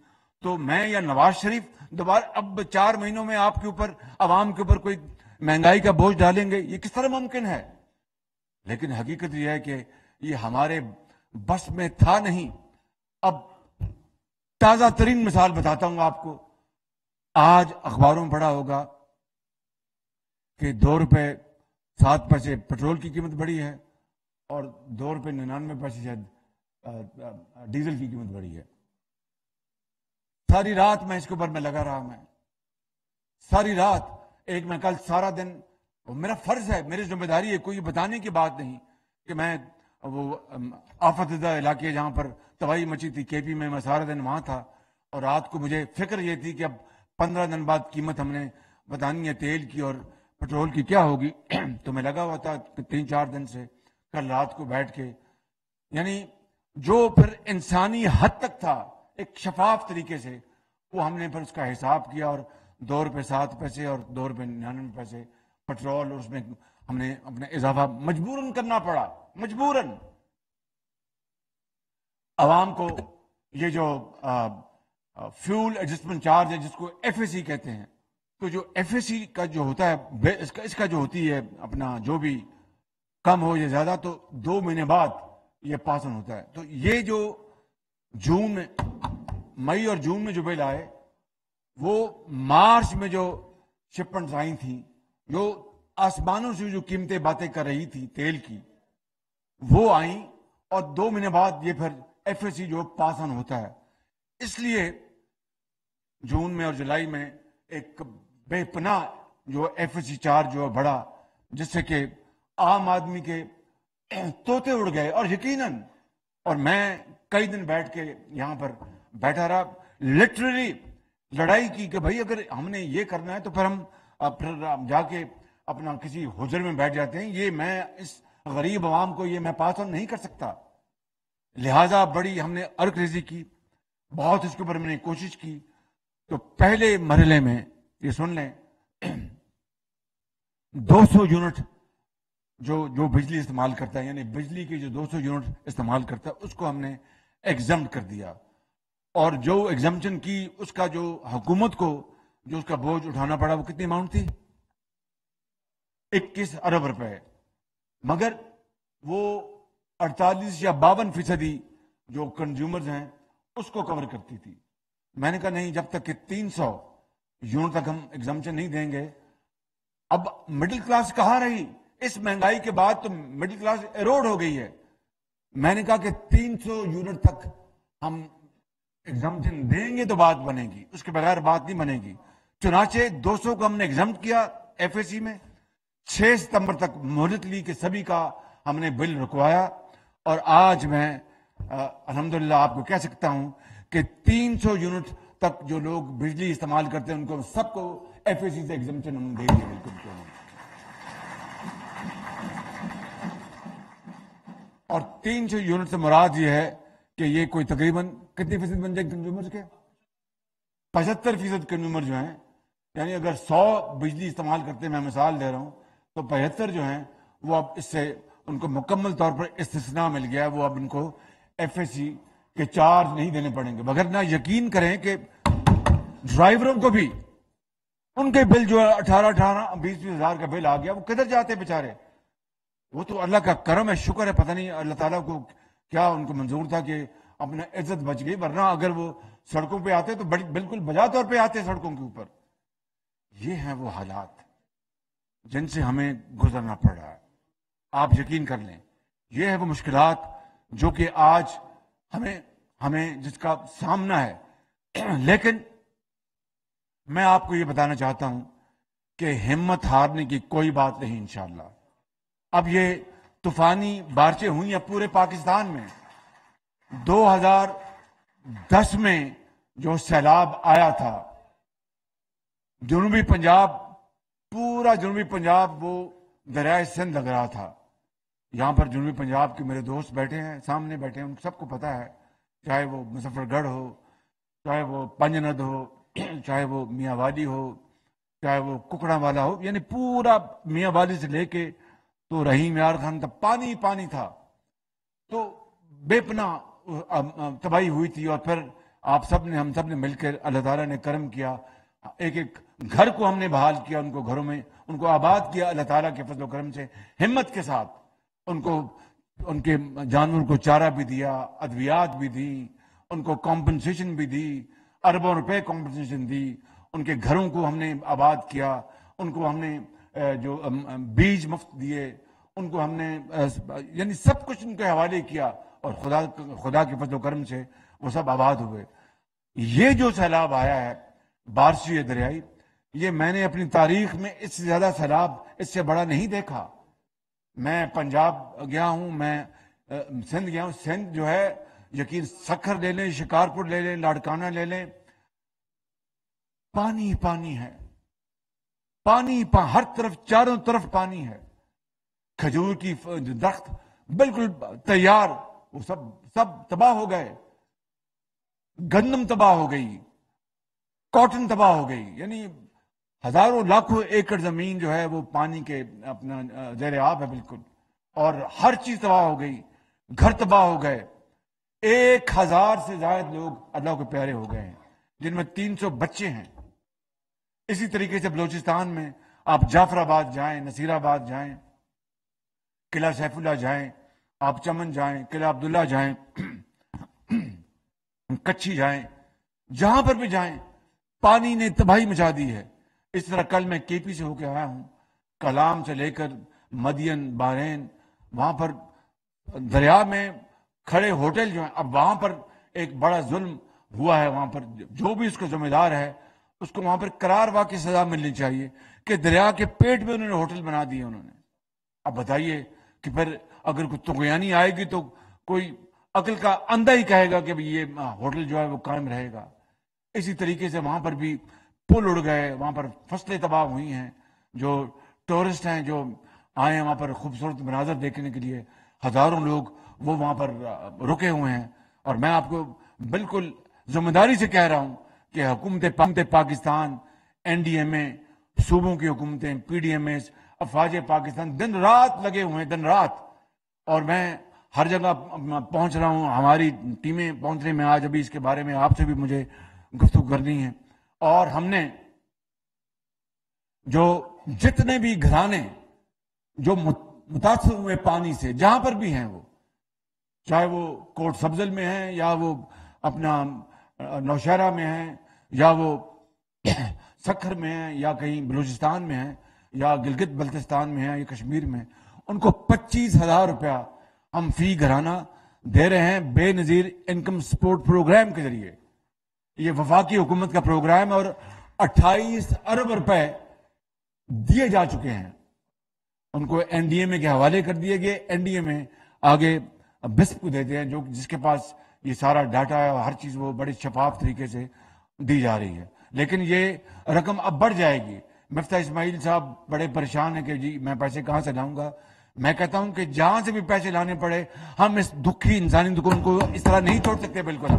تو میں یا نواز شریف دوبارہ اب 4 مہینوں میں آپ کے اوپر، عوام کے اوپر کوئی مہنگائی کا بوجھ ڈالیں گے؟ یہ کس طرح ممکن ہے؟ لیکن حقیقت یہ ہے کہ یہ ہمارے بس میں تھا نہیں. اب تازہ ترین مثال بتاتا ہوں آپ کو. آج اخباروں میں پڑھا ہوگا کہ 2 روپے 7 پیسے پٹرول کی قیمت بڑھی ہے اور 2 روپے 99 پیسے شاید ڈیزل کی قیمت بڑھی ہے. ساری رات میں اس کے اوپر میں لگا رہا. میں ساری رات میں کل سارا دن، میرا فرض ہے، میری ذمہ داری ہے، کوئی بتانے کی بات نہیں کہ میں وہ آفت زدہ علاقے جہاں پر تباہی مچی تھی KP میں سارا دن وہاں تھا. اور رات کو مجھے فکر یہ تھی کہ اب 15 دن بعد قیمت ہم نے بتانی ہے تیل کی اور پٹرول کی کیا ہوگی. تو میں لگا ہوا تھا 3-4 دن سے. کل رات کو بیٹھ کے، یعنی جو پھر انسانی حد تک تھا ایک شفاف طریقے سے، وہ ہم نے پھر اس کا حساب کیا اور 2 روپے 7 پیسے اور 2 روپے 99 پیسے پٹرول، اور اس میں ہم نے اپنا اضافہ مجبوراً کرنا پڑا. مجبوراً عوام کو یہ جو فیول ایڈجسٹمنٹ چارج ہے، جس کو FAC کہتے ہیں، تو جو FAC کا جو ہوتا ہے، اس کا جو ہوتی ہے اپنا جو بھی کم ہو یا زیادہ، تو 2 مہینے بعد یہ پاس آن ہوتا ہے. تو یہ جو مئی اور جون میں جو بل آئے، وہ مارچ میں جو شپمنٹس آئی تھیں، جو آسمانوں سے جو قیمتیں باتیں کر رہی تھی تیل کی، وہ آئیں، اور 2 مہینے بعد یہ پھر FAC جو پاس آن ہوتا ہے. اس لیے جون میں اور جولائی میں ایک بے پناہ جو FAC چارج جو بڑھا، جس سے کہ عام آدمی کے طوطے اڑ گئے. اور یقیناً، اور میں کئی دن بیٹھ کے یہاں پر بیٹھا رہا، لٹرلی لڑائی کی کہ بھائی اگر ہم نے یہ کرنا ہے تو پھر ہم جا کے اپنا کسی حجر میں بیٹھ جاتے ہیں. یہ میں اس غریب عوام کو یہ میں پاس آن نہیں کر سکتا. لہٰذا بڑی ہم نے ارک ریزی کی، بہت اس کے اوپر ہم نے کوشش کی. تو پہلے مرحلے میں یہ سن لیں، 200 یونٹ جو بجلی استعمال کرتا ہے، یعنی بجلی کی جو 200 یونٹ استعمال کرتا ہے، اس کو ہم نے ایگزمپٹ کر دیا. اور جو ایگزمپشن کی، اس کا جو حکومت کو جو اس کا بوجھ اٹھانا پڑا، وہ کتنی اماؤنٹ تھی؟ 21 ارب روپے. مگر وہ 48 یا 52% جو کنزیومرز ہیں اس کو کور کرتی تھی. میں نے کہا نہیں، جب تک کہ 300 یونٹ تک ہم ایگزمپشن نہیں دیں گے. اب مڈل کلاس کہاں رہی؟ اس مہنگائی کے بعد تو مڈل کلاس ایروڈ ہو گئی ہے. میں نے کہا کہ 300 یونٹ تک ہم ایگزمپشن دیں گے تو بات بنے گی، اس کے بغیر بات نہیں بنے گی. چنانچہ 200 کو ہم نے ایگزمپٹ کیا FAC میں 6 ستمبر تک مہلت لی کہ سبھی کا ہم نے بل رکوایا، اور آج میں الحمدللہ آپ کو کہہ سکتا ہوں کہ 300 یونٹ تک جو لوگ بجلی استعمال کرتے ہیں ان کو سب کو FAC سے ایگزمپشن ہم دے دیے بالکل. اور 300 یونٹ سے مراد یہ ہے کہ یہ کوئی تقریباً کتنی فیصد بن جائے کنزیومر کے؟ 75% کنزیومر جو ہیں، یعنی اگر 100 بجلی استعمال کرتے ہیں، میں مثال دے رہا ہوں، تو 75 جو ہیں وہ اب اس سے ان کو مکمل طور پر استثناء مل گیا. وہ اب ان کو FAC کے چارج نہیں دینے پڑیں گے. مگر نہ یقین کریں کہ ڈرائیوروں کو بھی ان کے بل جو 18-20 ہزار کا بل آ گیا، وہ کدھر جاتے بیچارے؟ وہ تو اللہ کا کرم ہے، شکر ہے، پتہ نہیں اللہ تعالیٰ کو کیا ان کو منظور تھا کہ اپنا عزت بچ گئی، ورنہ اگر وہ سڑکوں پہ آتے تو بالکل بجا طور پہ آتے سڑکوں کے اوپر. یہ ہیں وہ حالات جن سے ہمیں گزرنا پڑ رہا ہے. آپ یقین کر لیں، یہ ہے وہ مشکلات جو کہ آج ہمیں جس کا سامنا ہے. لیکن میں آپ کو یہ بتانا چاہتا ہوں کہ ہمت ہارنے کی کوئی بات نہیں انشاءاللہ. اب یہ طوفانی بارشیں ہوئی ہیں پورے پاکستان میں. 2010 میں جو سیلاب آیا تھا، جنوبی پنجاب، پورا جنوبی پنجاب وہ دریائے سندھ لگ رہا تھا. یہاں پر جنوبی پنجاب کے میرے دوست بیٹھے ہیں، سامنے بیٹھے ہیں، ان سب کو پتا ہے، چاہے وہ مظفر گڑھ ہو، چاہے وہ پنجند ہو، چاہے وہ میاں والی ہو، چاہے وہ ککڑا والا ہو، یعنی پورا میاں والی سے لے کے تو رحیم یار خان تک پانی پانی تھا. تو بے پناہ تباہی ہوئی تھی. اور پھر ہم سب نے مل کر اللہ تعالیٰ نے کرم کیا، ایک ایک گھر کو ہم نے بحال کیا، ان کو گھروں میں ان کو آباد کیا اللہ تعالیٰ کے فضل و کرم سے، ہمت کے ساتھ. ان کو ان کے جانوروں کو چارہ بھی دیا، ادویات بھی دی، ان کو کمپنسیشن بھی دی، اربوں روپے کمپنسیشن دی. ان کے گھروں کو ہم نے آباد کیا، ان کو ہم نے جو بیج مفت دیے، ان کو ہم نے یعنی سب کچھ ان کے حوالے کیا، اور خدا کے فضل و کرم سے وہ سب آباد ہوئے. یہ جو سیلاب آیا ہے بارشی دریائی، یہ میں نے اپنی تاریخ میں اس سے زیادہ سیلاب اس سے بڑا نہیں دیکھا. میں پنجاب گیا ہوں، میں سندھ گیا ہوں. سندھ جو ہے، یقین سکھر لے لیں، شکارپور لے لیں، لاڑکانہ لے لیں، پانی پانی ہے، پانی ہر طرف، چاروں طرف پانی ہے. کھجور کی درخت بالکل تیار، وہ سب تباہ ہو گئے. گندم تباہ ہو گئی، کاٹن تباہ ہو گئی، یعنی ہزاروں لاکھوں ایکڑ زمین جو ہے وہ پانی کے اپنا زیر آب ہے بالکل. اور ہر چیز تباہ ہو گئی، گھر تباہ ہو گئے. 1000 سے زائد لوگ اللہ کے پیارے ہو گئے ہیں، جن میں 300 بچے ہیں. اسی طریقے سے بلوچستان میں آپ جعفر آباد جائیں، نصیر آباد جائیں، قلعہ سیف اللہ جائیں، آپ چمن جائیں، قلعہ عبداللہ جائیں، کچھی جائیں، جہاں پر بھی جائیں پانی نے تباہی مچا دی ہے. اس طرح کل میں KP سے ہو کے آیا ہوں، کلام سے لے کر مدین، بحرین، وہاں پر دریا میں کھڑے ہوٹل جو ہیں، اب وہاں پر ایک بڑا ظلم ہوا ہے. وہاں پر جو بھی اس کا ذمہ دار ہے اس کو وہاں پر قرار واقعی سزا ملنی چاہیے کہ دریا کے پیٹ میں انہوں نے ہوٹل بنا دیے انہوں نے. اب بتائیے کہ پھر اگر کوئی طغیانی آئے گی تو کوئی عقل کا اندھا ہی کہے گا کہ یہ ہوٹل جو ہے وہ قائم رہے گا. اسی طریقے سے وہاں پر بھی پل اڑ گئے، وہاں پر فصلیں تباہ ہوئی ہیں. جو ٹورسٹ ہیں جو آئے ہیں وہاں پر خوبصورت مناظر دیکھنے کے لیے، ہزاروں لوگ وہ وہاں پر رکے ہوئے ہیں. اور میں آپ کو بالکل ذمہ داری سے کہہ رہا ہوں کہ حکومت پاکستان، NDMA، صوبوں کی حکومتیں، PDMAs، افواج پاکستان دن رات لگے ہوئے ہیں، دن رات. اور میں ہر جگہ پہنچ رہا ہوں، ہماری ٹیمیں پہنچ رہی ہیں. میں آج ابھی اس کے بارے میں آپ سے بھی مجھے گفتگو کرنی ہے. اور ہم نے جو جتنے بھی گھرانے جو متاثر ہوئے پانی سے جہاں پر بھی ہیں، وہ چاہے وہ کوٹ سبزل میں ہیں، یا وہ اپنا نوشہرہ میں ہیں، یا وہ سکھر میں ہیں، یا کہیں بلوچستان میں ہیں، یا گلگت بلتستان میں ہیں، یا کشمیر میں، ان کو 25,000 روپیہ ہم فی گھرانہ دے رہے ہیں بے نظیر انکم سپورٹ پروگرام کے ذریعے. یہ وفاقی حکومت کا پروگرام ہے، اور 28 ارب روپے دیے جا چکے ہیں، ان کو این ڈی اے میں کے حوالے کر دیے گئے، این ڈی اے میں آگے بسپ کو دیتے ہیں، جس کے پاس یہ سارا ڈاٹا ہے، ہر چیز وہ بڑے شفاف طریقے سے دی جا رہی ہے. لیکن یہ رقم اب بڑھ جائے گی. مفتاح اسماعیل صاحب بڑے پریشان ہیں کہ جی میں پیسے کہاں سے لاؤں گا. میں کہتا ہوں کہ جہاں سے بھی پیسے لانے پڑے، ہم اس دکھی انسانی دکھ کو اس طرح نہیں چھوڑ سکتے. بالکل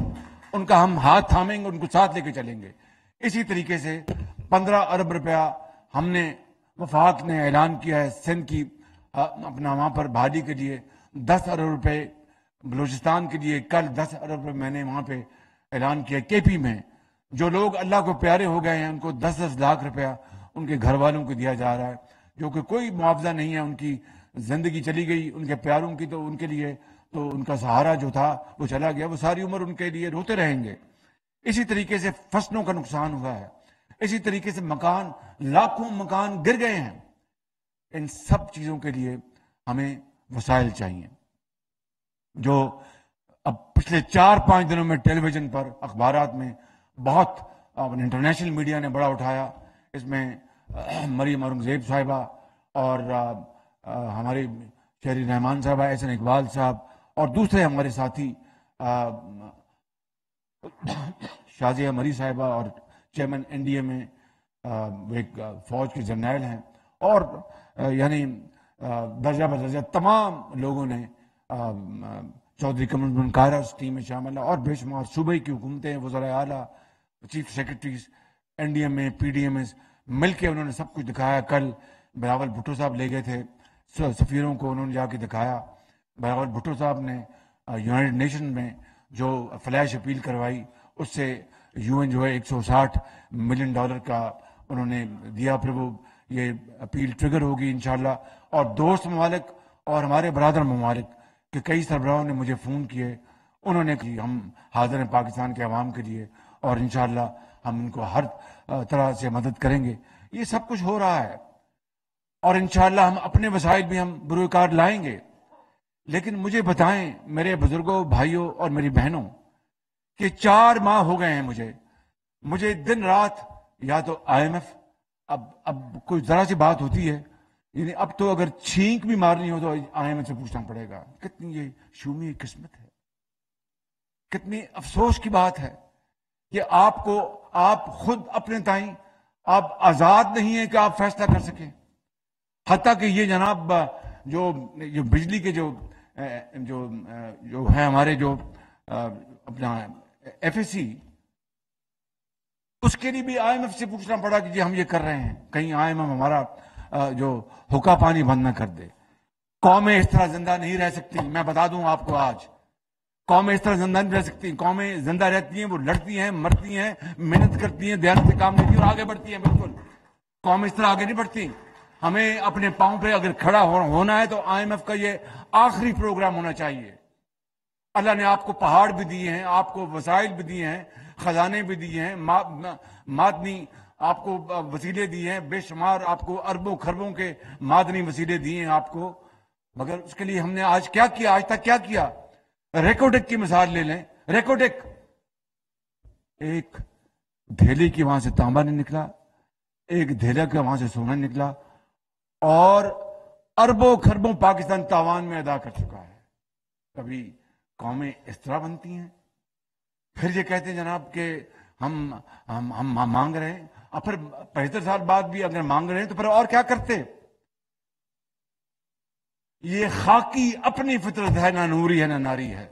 ان کا ہم ہاتھ تھامیں گے، ان کو ساتھ لے کے چلیں گے. اسی طریقے سے 15 ارب روپیہ ہم نے وفاق نے اعلان کیا ہے سندھ کی اپنا وہاں پر بحالی کے لیے، 10 ارب روپے بلوچستان کے لیے. کل 10 ارب روپے میں نے وہاں پہ اعلان کیا. کے پی میں جو لوگ اللہ کو پیارے ہو گئے ہیں ان کو 10-10 لاکھ روپیہ ان کے گھر والوں کو دیا جا رہا ہے، جو کہ کوئی معاوضہ نہیں ہے. ان کی زندگی چلی گئی ان کے پیاروں کی، تو ان کے لیے تو ان کا سہارا جو تھا وہ چلا گیا، وہ ساری عمر ان کے لیے روتے رہیں گے. اسی طریقے سے فصلوں کا نقصان ہوا ہے، اسی طریقے سے مکان، لاکھوں مکان گر گئے ہیں. ان سب چیزوں کے لیے ہمیں وسائل چاہیے. جو اب پچھلے 4-5 دنوں میں ٹیلی ویژن پر، اخبارات میں بہت انٹرنیشنل میڈیا نے بڑا اٹھایا، اس میں مریم اورنگزیب صاحبہ اور ہمارے شہری رحمان صاحبہ، احسن اقبال صاحب اور دوسرے ہمارے ساتھی شازیہ مری صاحبہ اور چیئرمین این ڈی اے میں وہ ایک فوج کے جرنیل ہیں، اور یعنی درجہ بدرجہ تمام لوگوں نے، چودھری کمل من کارا اس ٹیم میں شامل ہے، اور بے شمار صوبے کی حکومتیں، وزرائے اعلیٰ، chief secretaries, N D M A, P D M S مل کے انہوں نے سب کچھ دکھایا. کل بلاول بھٹو صاحب لے گئے تھے سفیروں کو، انہوں نے جا کے دکھایا. بلاول بھٹو صاحب نے یونائٹڈ نیشن میں جو فلیش اپیل کروائی، اس سے یو این جو ہے $160 ملین کا انہوں نے دیا. پھر وہ یہ اپیل ٹریگر ہوگی انشاءاللہ. اور دوست ممالک اور ہمارے برادر ممالک کے کئی سربراہوں نے مجھے فون کیے، انہوں نے کہ ہم حاضر ہیں پاکستان کے عوام کے لیے، اور انشاءاللہ ہم ان کو ہر طرح سے مدد کریں گے. یہ سب کچھ ہو رہا ہے، اور انشاءاللہ ہم اپنے وسائل بھی ہم بروئے کار لائیں گے. لیکن مجھے بتائیں میرے بزرگوں، بھائیوں اور میری بہنوں، کہ 4 ماہ ہو گئے ہیں مجھے دن رات یا تو آئی ایم ایف، اب کوئی ذرا سی بات ہوتی ہے، یعنی اب تو اگر چھینک بھی مارنی ہو تو آئی ایم ایف سے پوچھنا پڑے گا. کتنی یہ شومی قسمت ہے، کتنی افسوس کی بات ہے کہ آپ خود اپنے تائیں آپ آزاد نہیں ہیں کہ آپ فیصلہ کر سکیں. حتیٰ کہ یہ جناب جو بجلی کے جو ہے ہمارے جو اپنا ایف ایس سی، اس کے لیے بھی آئی ایم ایف سے پوچھنا پڑا کہ جی ہم یہ کر رہے ہیں، کہیں آئی ایم ایف ہمارا جو حکا پانی بند نہ کر دے. قومیں اس طرح زندہ نہیں رہ سکتی. میں بتا دوں آپ کو، آج قومیں اس طرح زندہ نہیں رہ سکتی. قومیں زندہ رہتی ہیں، وہ لڑتی ہیں، مرتی ہیں، محنت کرتی ہیں، دیانت سے کام لیتی ہیں اور آگے بڑھتی ہیں. بالکل قومیں اس طرح آگے نہیں بڑھتی. ہمیں اپنے پاؤں پہ اگر کھڑا ہونا ہے تو آئی ایم ایف کا یہ آخری پروگرام ہونا چاہیے. اللہ نے آپ کو پہاڑ بھی دیے ہیں، آپ کو وسائل بھی دیے ہیں، خزانے بھی دیے ہیں، معدنی آپ کو وسیلے دیے ہیں، بے شمار آپ کو اربوں خربوں کے معدنی وسیلے دیے ہیں آپ کو. مگر اس کے لیے ہم نے آج کیا کیا؟ آج تک کیا کیا؟ ریکوٹیک کی مثال لے لیں. ریکوٹیک ایک دھیلی کی وہاں سے تانبا نہیں نکلا، ایک دھیلا کا وہاں سے سونا نکلا، اور اربوں خربوں پاکستان تاوان میں ادا کر چکا ہے. کبھی قومیں اس طرح بنتی ہیں، پھر یہ کہتے ہیں جناب کہ ہم مانگ رہے ہیں، اور پھر 75 سال بعد بھی اگر مانگ رہے ہیں تو پھر اور کیا کرتے؟ یہ خاکی اپنی فطرت ہے، نہ نوری ہے نہ ناری ہے.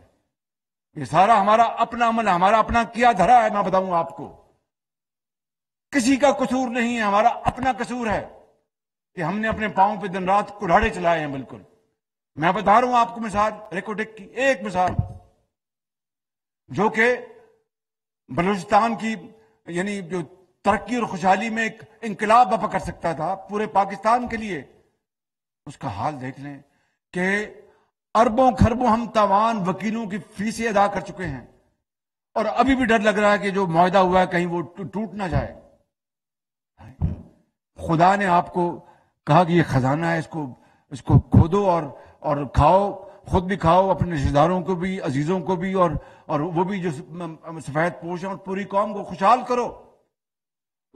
یہ سارا ہمارا اپنا عمل، ہمارا اپنا کیا دھرا ہے. میں بتاؤں آپ کو، کسی کا قصور نہیں ہے، ہمارا اپنا قصور ہے کہ ہم نے اپنے پاؤں پہ دن رات کلاڑے چلائے ہیں. بالکل میں بتا رہا ہوں آپ کو مثال ریکوٹیک کی، ایک مثال جو کہ بلوچستان کی یعنی جو ترقی اور خوشحالی میں ایک انقلاب برپا کر سکتا تھا پورے پاکستان کے لیے. اس کا حال دیکھ لیں کہ اربوں خربوں ہم تاوان وکیلوں کی فیسیں ادا کر چکے ہیں، اور ابھی بھی ڈر لگ رہا ہے کہ جو معاہدہ ہوا ہے کہیں وہ ٹوٹ نہ جائے. خدا نے آپ کو کہا کہ یہ خزانہ ہے، اس کو کھودو اور کھاؤ، خود بھی کھاؤ، اپنے رشتہ داروں کو بھی، عزیزوں کو بھی، اور وہ بھی جو سفید پوش ہیں، اور پوری قوم کو خوشحال کرو.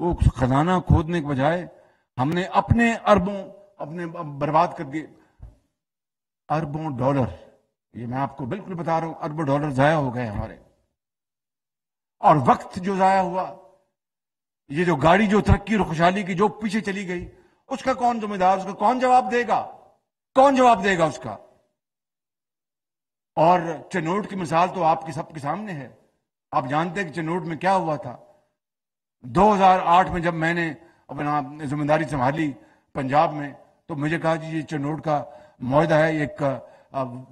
وہ خزانہ کھودنے کے بجائے ہم نے اپنے اربوں اپنے برباد کر دیے، اربوں ڈالر، یہ میں آپ کو بالکل بتا رہا ہوں، اربوں ڈالر ضائع ہو گئے ہمارے، اور وقت جو ضائع ہوا، یہ جو گاڑی جو ترقی اور خوشحالی کی جو پیچھے چلی گئی، اس کا کون ذمہ دار، اس کا کون جواب دے گا، کون جواب دے گا اس کا؟ اور چنوٹ کی مثال تو آپ کے سب کے سامنے ہے، آپ جانتے ہیں کہ چنوٹ میں کیا ہوا تھا۔ 2008 میں جب میں نے اپنا ذمہ داری سنبھالی پنجاب میں، تو مجھے کہا جی یہ چنوٹ کا معاہدہ ہے، ایک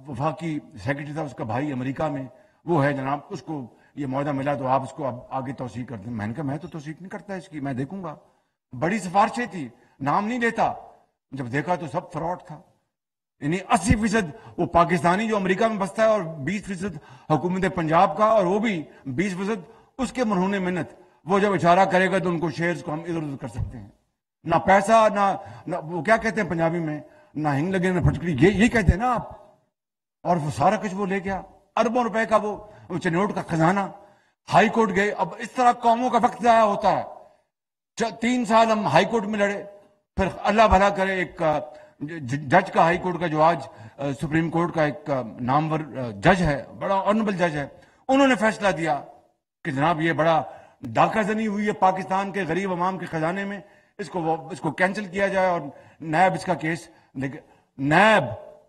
وفاقی سیکرٹری تھا، اس کا بھائی امریکہ میں وہ ہے جناب، اس کو یہ معاہدہ ملا تو آپ اس کو اب آگے توثیق کر دیں۔ میں نے کہا میں تو توثیق نہیں کرتا اس کی، میں دیکھوں گا، بڑی سفارشیں تھی، نام نہیں لیتا، جب دیکھا تو سب فراڈ تھا، یعنی 80% وہ پاکستانی جو امریکہ میں بستا ہے، اور 20% حکومت پنجاب کا، اور وہ بھی 20% اس کے مرہون منت، وہ جب اشارہ کرے گا تو ان کو شیئرز کو ہم ادھر ادھر کر سکتے ہیں، نہ پیسہ، نہ وہ کیا کہتے ہیں پنجابی میں، نہ ہنگ لگے نہ پھٹکڑی، یہ کہتے ہیں نا آپ، اور وہ سارا کچھ وہ لے گیا، اربوں روپے کا وہ چنوٹ کا خزانہ۔ ہائی کورٹ گئے، اب اس طرح قوموں کا وقت ضائع ہوتا ہے۔ 3 سال ہم ہائی کورٹ میں لڑے، پھر اللہ بھلا کرے ایک جج کا، ہائی کورٹ کا جو آج سپریم کورٹ کا ایک نامور جج ہے، بڑا آنریبل جج ہے، انہوں نے فیصلہ دیا کہ جناب یہ بڑا ڈاکہ زنی ہوئی ہے پاکستان کے غریب عوام کے خزانے میں، اس کو کینسل کیا جائے، اور نیب اس کا کیس، نیب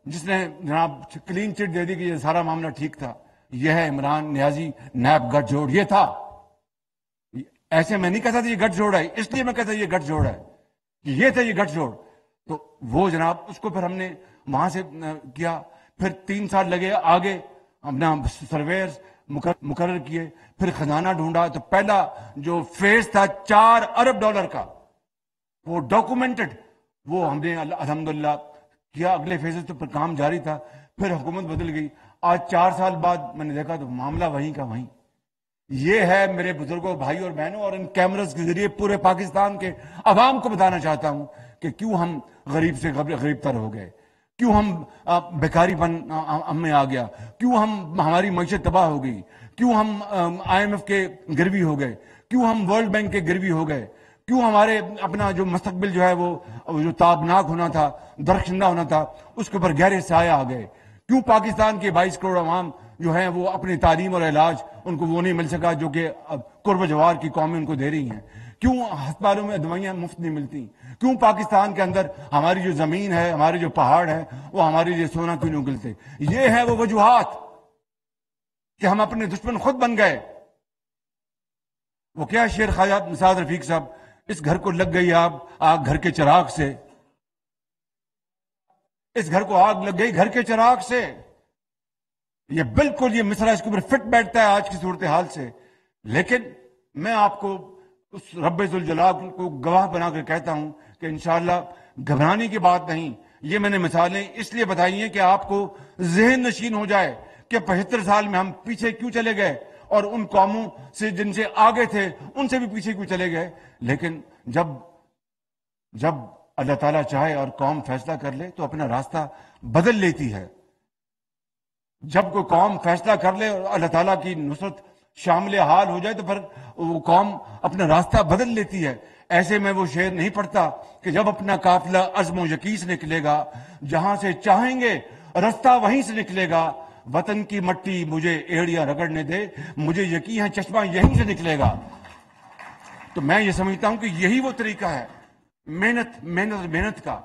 جس نے جناب کلین چٹ دے دی کہ یہ سارا معاملہ ٹھیک تھا، یہ ہے عمران نیازی، نیب گٹھ جوڑ، یہ تھا۔ ایسے میں نہیں کہتا تھا یہ گٹھ جوڑ ہے، اس لیے میں کہتا یہ گٹھ جوڑ ہے، کہ یہ تھا یہ گٹھ جوڑ۔ تو وہ جناب اس کو پھر ہم نے وہاں سے کیا، پھر 3 سال لگے آگے، اپنا سرویئر مقرر کیے، پھر خزانہ ڈھونڈا، تو پہلا جو فیز تھا 4 ارب ڈالر کا، وہ ڈاکومنٹڈ، وہ ہم نے الحمدللہ کیا، اگلے فیزز تو پر کام جاری تھا، پھر حکومت بدل گئی، آج 4 سال بعد میں نے دیکھا تو معاملہ وہیں کا وہیں۔ یہ ہے میرے بزرگوں، بھائی اور بہنوں، اور ان کیمرز کے ذریعے پورے پاکستان کے عوام کو بتانا چاہتا ہوں کہ کیوں ہم غریب سے غریب تر ہو گئے، کیوں ہم بیکاری پن ہم میں آ گیا، کیوں ہماری معیشت تباہ ہو گئی، کیوں ہم IMF کے گروی ہو گئے، کیوں ہم ورلڈ بینک کے گروی ہو گئے، کیوں ہمارے اپنا جو مستقبل جو ہے وہ جو تابناک ہونا تھا، درخشندہ ہونا تھا، اس کے اوپر گہرے سایہ آ گئے، کیوں پاکستان کے 22 کروڑ عوام جو ہیں وہ اپنی تعلیم اور علاج ان کو وہ نہیں مل سکا جو کہ قرب جوار کی قومیں ان کو دے رہی ہیں، کیوں ہسپتالوں میں دوائیاں مفت نہیں ملتی، کیوں پاکستان کے اندر ہماری جو زمین ہے، ہمارے جو پہاڑ ہیں، وہ ہمارے لیے سونا کیوں نہیں اگلتے؟ یہ ہے وہ وجوہات کہ ہم اپنے دشمن خود بن گئے۔ وہ کیا شعر خواجہ نثار رفیق صاحب، اس گھر کو لگ گئی آگ گھر کے چراغ سے، اس گھر کو آگ لگ گئی گھر کے چراغ سے، یہ بالکل یہ مصرع اس کے اوپر فٹ بیٹھتا ہے آج کی صورتحال سے۔ لیکن میں آپ کو اس رب ذوالجلال کو گواہ بنا کر کہتا ہوں کہ انشاءاللہ گھبرانے کی بات نہیں، یہ میں نے مثالیں اس لیے بتائی ہیں کہ آپ کو ذہن نشین ہو جائے کہ 75 سال میں ہم پیچھے کیوں چلے گئے، اور ان قوموں سے جن سے آگے تھے ان سے بھی پیچھے کیوں چلے گئے۔ لیکن جب اللہ تعالیٰ چاہے اور قوم فیصلہ کر لے تو اپنا راستہ بدل لیتی ہے۔ جب کوئی قوم فیصلہ کر لے اور اللہ تعالیٰ کی نصرت شامل حال ہو جائے تو پھر وہ قوم اپنا راستہ بدل لیتی ہے۔ ایسے میں وہ شعر نہیں پڑھتا کہ جب اپنا قافلہ عزم و یقین سے نکلے گا، جہاں سے چاہیں گے راستہ وہیں سے نکلے گا، وطن کی مٹی مجھے ایڑیاں رگڑنے دے، مجھے یقین ہے چشمہ یہیں سے نکلے گا۔ تو میں یہ سمجھتا ہوں کہ یہی وہ طریقہ ہے محنت کا۔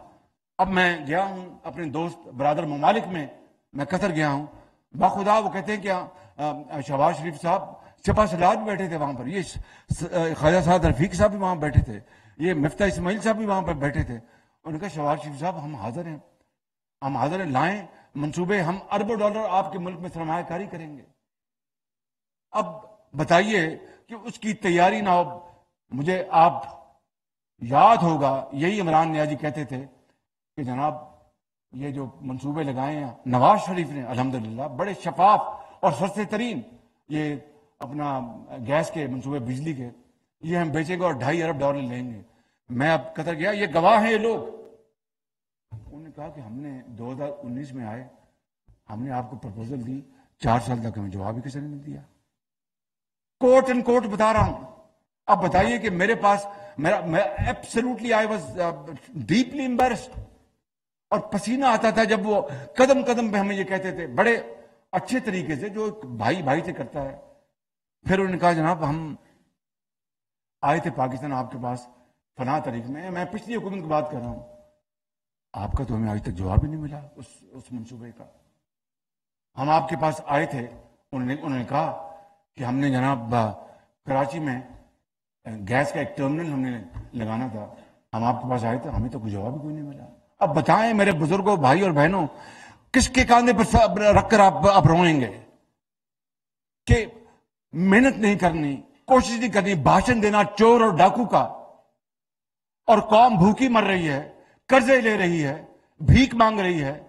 اب میں گیا ہوں اپنے دوست برادر ممالک میں قطر گیا ہوں، باخدا وہ کہتے ہیں کہ شہباز شریف صاحب سپاہ سالار بھی بیٹھے تھے وہاں پر، یہ خواجہ سعد رفیق صاحب بھی وہاں بیٹھے تھے، یہ مفتاح اسماعیل صاحب بھی وہاں پر بیٹھے تھے۔ انہوں نے کہا شہباز شریف صاحب ہم حاضر ہیں، لائیں منصوبے، ہم اربوں ڈالر آپ کے ملک میں سرمایہ کاری کریں گے۔ اب بتائیے کہ اس کی تیاری نہ ہو۔ مجھے آپ یاد ہوگا یہی عمران نیازی کہتے تھے کہ جناب یہ جو منصوبے لگائے ہیں نواز شریف نے الحمدللہ بڑے شفاف اور سستے ترین، یہ اپنا گیس کے منصوبے، بجلی کے، یہ ہم بیچیں گے اور 2.5 ارب ڈالر لیں گے۔ میں اب قطر گیا، یہ گواہ ہیں یہ لوگ، انہوں نے کہا کہ ہم نے 2019 میں آئے، ہم نے آپ کو پرپوزل دی، 4 سال تک ہمیں جواب ہی کسی نے نہیں دیا۔ کوٹ ان کوٹ بتا رہا ہوں، اب بتائیے کہ میرے پاس میں absolutely I was deeply embarrassed, اور پسینہ آتا تھا جب وہ قدم قدم پہ ہمیں یہ کہتے تھے، بڑے اچھے طریقے سے جو ایک بھائی بھائی سے کرتا ہے. پھر انہوں نے کہا جناب ہم آئے تھے پاکستان آپ کے پاس فلاں تاریخ میں پچھلی حکومت کی بات کر رہا ہوں، آپ کا تو ہمیں آج تک جواب ہی نہیں ملا اس منصوبے کا. ہم آپ کے پاس آئے تھے، انہوں نے کہا کہ ہم نے جناب کراچی میں گیس کا ایک ٹرمینل ہم نے لگانا تھا، ہم آپ کے پاس آئے تھے، ہمیں تو کوئی جواب ہی کوئی نہیں ملا. اب بتائیں میرے بزرگوں، بھائی اور بہنوں، کس کے کاندھے پر رکھ کر آپ روئیں گے کہ محنت نہیں کرنی، کوشش نہیں کرنی، بھاشن دینا چور اور ڈاکو کا، اور قوم بھوکی مر رہی ہے، قرضے لے رہی ہے، بھیک مانگ رہی ہے،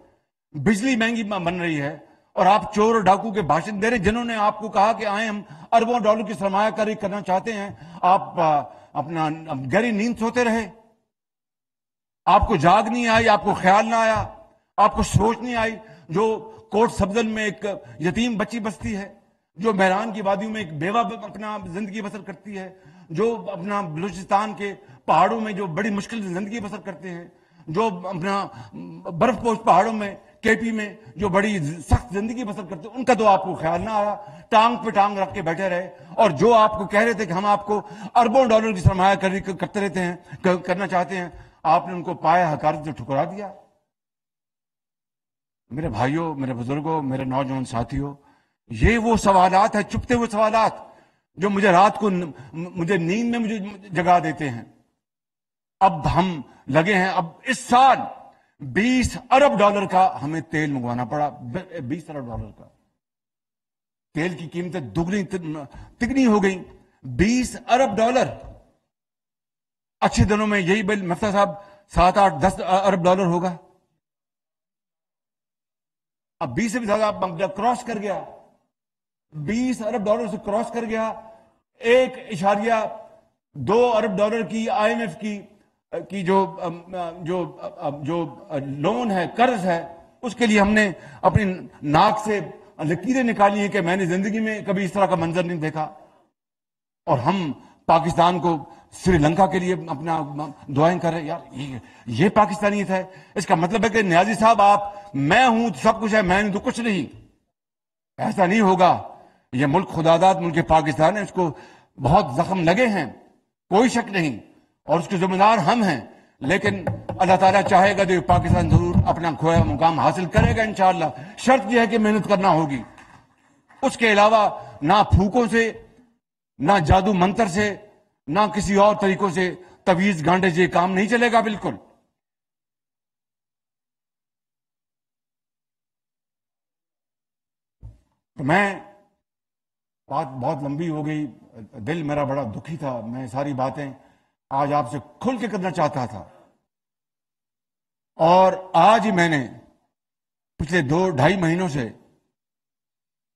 بجلی مہنگی بن رہی ہے، اور آپ چور اور ڈاکو کے بھاشن دے رہے، جنہوں نے آپ کو کہا کہ آئیں ہم اربوں ڈالر کی سرمایہ کاری کرنا چاہتے ہیں. آپ اپنا گہری نیند سوتے رہے، آپ کو جاگ نہیں آئی، آپ کو خیال نہ آیا، آپ کو سوچ نہیں آئی. جو کوٹ سبزن میں ایک یتیم بچی بستی ہے، جو میران کی وادیوں میں ایک بیوہ اپنا زندگی بسر کرتی ہے، جو اپنا بلوچستان کے پہاڑوں میں جو بڑی مشکل سے زندگی بسر کرتے ہیں، جو اپنا برف پوش پہاڑوں میں کے پی میں جو بڑی سخت زندگی بسر کرتے ہیں، ان کا تو آپ کو خیال نہ آیا، ٹانگ پہ ٹانگ رکھ کے بیٹھے رہے. اور جو آپ کو کہہ رہے تھے کہ ہم آپ کو اربوں ڈالر کی سرمایہ کاری کرتے رہتے ہیں، کرنا چاہتے ہیں، آپ نے ان کو پایا حقارت سے ٹھکرا دیا. میرے بھائیوں، میرے بزرگوں، میرے نوجوان ساتھیوں، یہ وہ سوالات ہیں، چھپتے ہوئے سوالات، جو مجھے رات کو مجھے نیند میں مجھے جگا دیتے ہیں. اب ہم لگے ہیں، اب اس سال 20 ارب ڈالر کا ہمیں تیل منگوانا پڑا. 20 ارب ڈالر کا تیل کی قیمتیں دگنی تگنی ہو گئی. 20 ارب ڈالر. اچھے دنوں میں یہی بل مفتہ صاحب 7 8 10 ارب ڈالر ہوگا. اب 20 سے بھی زیادہ کراس کر گیا، 20 ارب ڈالر سے کراس کر گیا. 1.2 ارب ڈالر کی آئی ایم ایف کی جو لون ہے، قرض ہے، اس کے لیے ہم نے اپنی ناک سے لکیریں نکالی ہیں کہ میں نے زندگی میں کبھی اس طرح کا منظر نہیں دیکھا. اور ہم پاکستان کو، سری لنکا کے لیے اپنا دعائیں کر رہے ہیں. یار یہ پاکستانیت ہے. اس کا مطلب ہے کہ نیازی صاحب آپ، میں ہوں تو سب کچھ ہے، میں نہیں تو کچھ نہیں. ایسا نہیں ہوگا. یہ ملک خداداد ملک پاکستان ہے، اس کو بہت زخم لگے ہیں، کوئی شک نہیں، اور اس کے ذمہ دار ہم ہیں. لیکن اللہ تعالیٰ چاہے گا تو پاکستان ضرور اپنا کھویا مقام حاصل کرے گا انشاءاللہ. شرط یہ ہے کہ محنت کرنا ہوگی. اس کے علاوہ نہ پھوکوں سے، نہ جادو منتر سے، نہ کسی اور طریقوں سے، تویز گانڈے سے کام نہیں چلے گا بالکل. تو میں، بات بہت لمبی ہو گئی، دل میرا بڑا دکھی تھا. میں ساری باتیں آج آپ سے کھل کے کرنا چاہتا تھا. اور آج ہی میں نے پچھلے 2 ڈھائی مہینوں سے،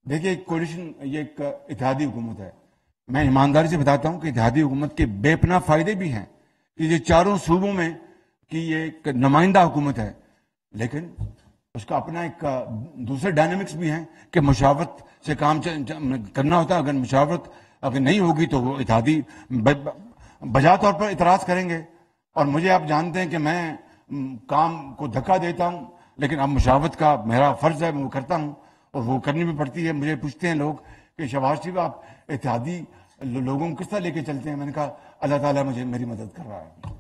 دیکھیے کولیشن، یہ ایک اتحادی حکومت ہے. میں ایمانداری سے بتاتا ہوں کہ اتحادی حکومت کے بے پناہ فائدے بھی ہیں کہ یہ چاروں صوبوں میں کی یہ ایک نمائندہ حکومت ہے. لیکن اس کا اپنا ایک دوسرے ڈائنامکس بھی ہیں کہ مشاورت سے کام کرنا ہوتا ہے. اگر مشاورت اگر نہیں ہوگی تو وہ اتحادی بجا طور پر اعتراض کریں گے. اور مجھے آپ جانتے ہیں کہ میں کام کو دھکا دیتا ہوں، لیکن اب مشاورت کا میرا فرض ہے، میں وہ کرتا ہوں، اور وہ کرنی بھی پڑتی ہے. مجھے پوچھتے ہیں لوگ کہ شہباز شریف آپ اتحادی لوگوں کو کس طرح لے کے چلتے ہیں؟ میں نے کہا اللہ تعالیٰ مجھے میری مدد کر رہا ہے.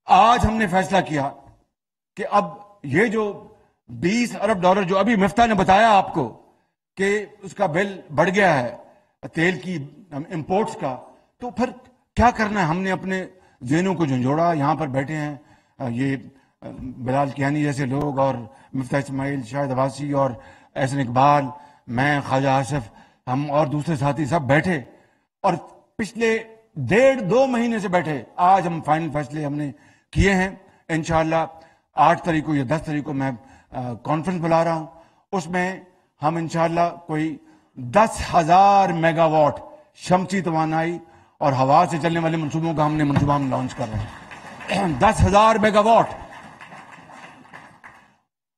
آج ہم نے فیصلہ کیا کہ اب یہ جو 20 ارب ڈالر جو ابھی مفتہ نے بتایا آپ کو کہ اس کا بل بڑھ گیا ہے تیل کی امپورٹس کا، تو پھر کیا کرنا ہے؟ ہم نے اپنے ذہنوں کو جھنجھوڑا. یہاں پر بیٹھے ہیں یہ بلال کیانی جیسے لوگ، اور مفتہ اسماعیل، شاہد عباسی، اور احسن اقبال، میں، خواجہ آصف، ہم اور دوسرے ساتھی سب بیٹھے، اور پچھلے 1.5-2 مہینے سے بیٹھے. آج ہم فائنل فیصلے ہم نے کیے ہیں. انشاءاللہ 8 تاریخ کو یا 10 تاریخ کو میں کانفرنس بلا رہا ہوں. اس میں ہم انشاءاللہ کوئی 10,000 میگا واٹ شمسی توانائی اور ہوا سے چلنے والے منصوبوں کا ہم نے منصوبہ لانچ کر رہے ہیں. 10,000 میگا واٹ.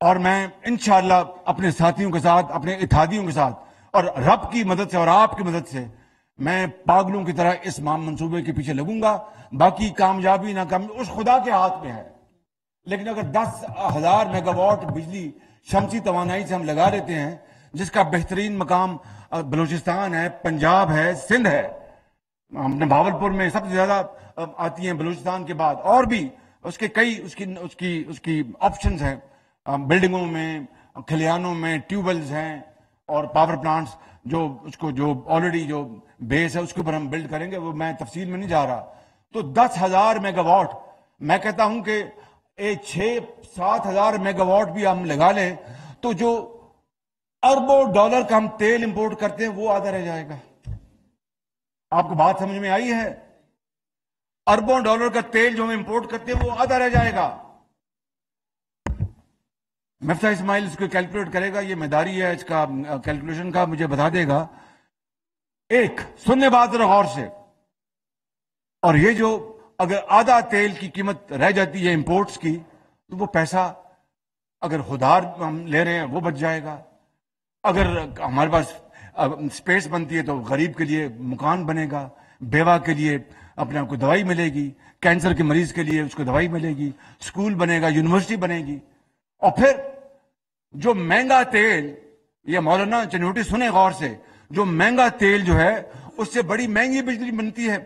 اور میں انشاءاللہ اپنے ساتھیوں کے ساتھ، اپنے اتحادیوں کے ساتھ، اور رب کی مدد سے اور آپ کی مدد سے میں پاگلوں کی طرح اس منصوبے کے پیچھے لگوں گا. باقی کامیابی ناکامیابی اس خدا کے ہاتھ میں ہے. لیکن اگر 10,000 میگا واٹ بجلی شمسی توانائی سے ہم لگا لیتے ہیں، جس کا بہترین مقام بلوچستان ہے، پنجاب ہے، سندھ ہے، ہم نے بھاولپور میں سب سے زیادہ آتی ہیں بلوچستان کے بعد، اور بھی اس کے کئی اس کی آپشنز ہیں، بلڈنگوں میں، کھلیانوں میں ٹیوب ویلز ہیں اور پاور پلانٹس جو آلریڈی جو بیس ہے اس کے اوپر ہم بلڈ کریں گے. وہ میں تفصیل میں نہیں جا رہا. تو 10,000 میگا واٹ، میں کہتا ہوں کہ 6-7 ہزار میگا واٹ بھی ہم لگا لیں تو جو اربوں ڈالر کا ہم تیل امپورٹ کرتے ہیں وہ آدھا رہ جائے گا. آپ کو بات سمجھ میں آئی ہے؟ اربوں ڈالر کا تیل جو ہم امپورٹ کرتے ہیں وہ آدھا رہ جائے گا. مفتاح اسماعیل اس کو کیلکولیٹ کرے گا، یہ میداری ہے اس کا کیلکولیشن کا، مجھے بتا دے گا. ایک سننے بات ذرا غور سے، اور یہ جو اگر آدھا تیل کی قیمت رہ جاتی ہے امپورٹس کی تو وہ پیسہ اگر خودار ہم لے رہے ہیں وہ بچ جائے گا. اگر ہمارے پاس اسپیس بنتی ہے تو غریب کے لیے مکان بنے گا، بیوہ کے لیے اپنے آپ کو دوائی ملے گی، کینسر کے مریض کے لیے اس کو دوائی ملے گی، اسکول بنے گا، یونیورسٹی بنے گی. اور پھر جو مہنگا تیل، یہ مولانا چنوٹی سنیں غور سے، جو مہنگا تیل جو ہے اس سے بڑی مہنگی بجلی بنتی ہے،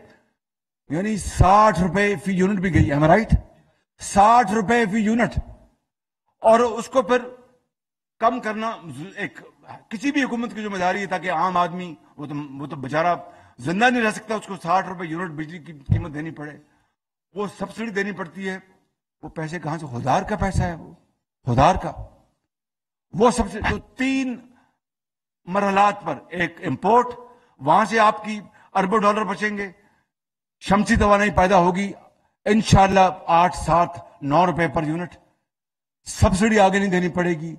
یعنی 60 روپے فی یونٹ بھی گئی ہے، رائٹ؟ 60 روپے فی یونٹ. اور اس کو پھر کم کرنا ایک کسی بھی حکومت کی ذمہ داری ہے تاکہ عام آدمی وہ تو بیچارہ زندہ نہیں رہ سکتا، اس کو 60 روپے یونٹ بجلی کی قیمت دینی پڑے، وہ سبسڈی دینی پڑتی ہے. وہ پیسے کہاں سے؟ خودار کا پیسہ ہے، وہ خودار کا. وہ سب سے تو 3 مرحلات پر، ایک امپورٹ، وہاں سے آپ کی اربوں ڈالر بچیں گے، شمسی توانائی پیدا ہوگی انشاءاللہ 8-7-9 روپے پر یونٹ، سبسڈی آگے نہیں دینی پڑے گی،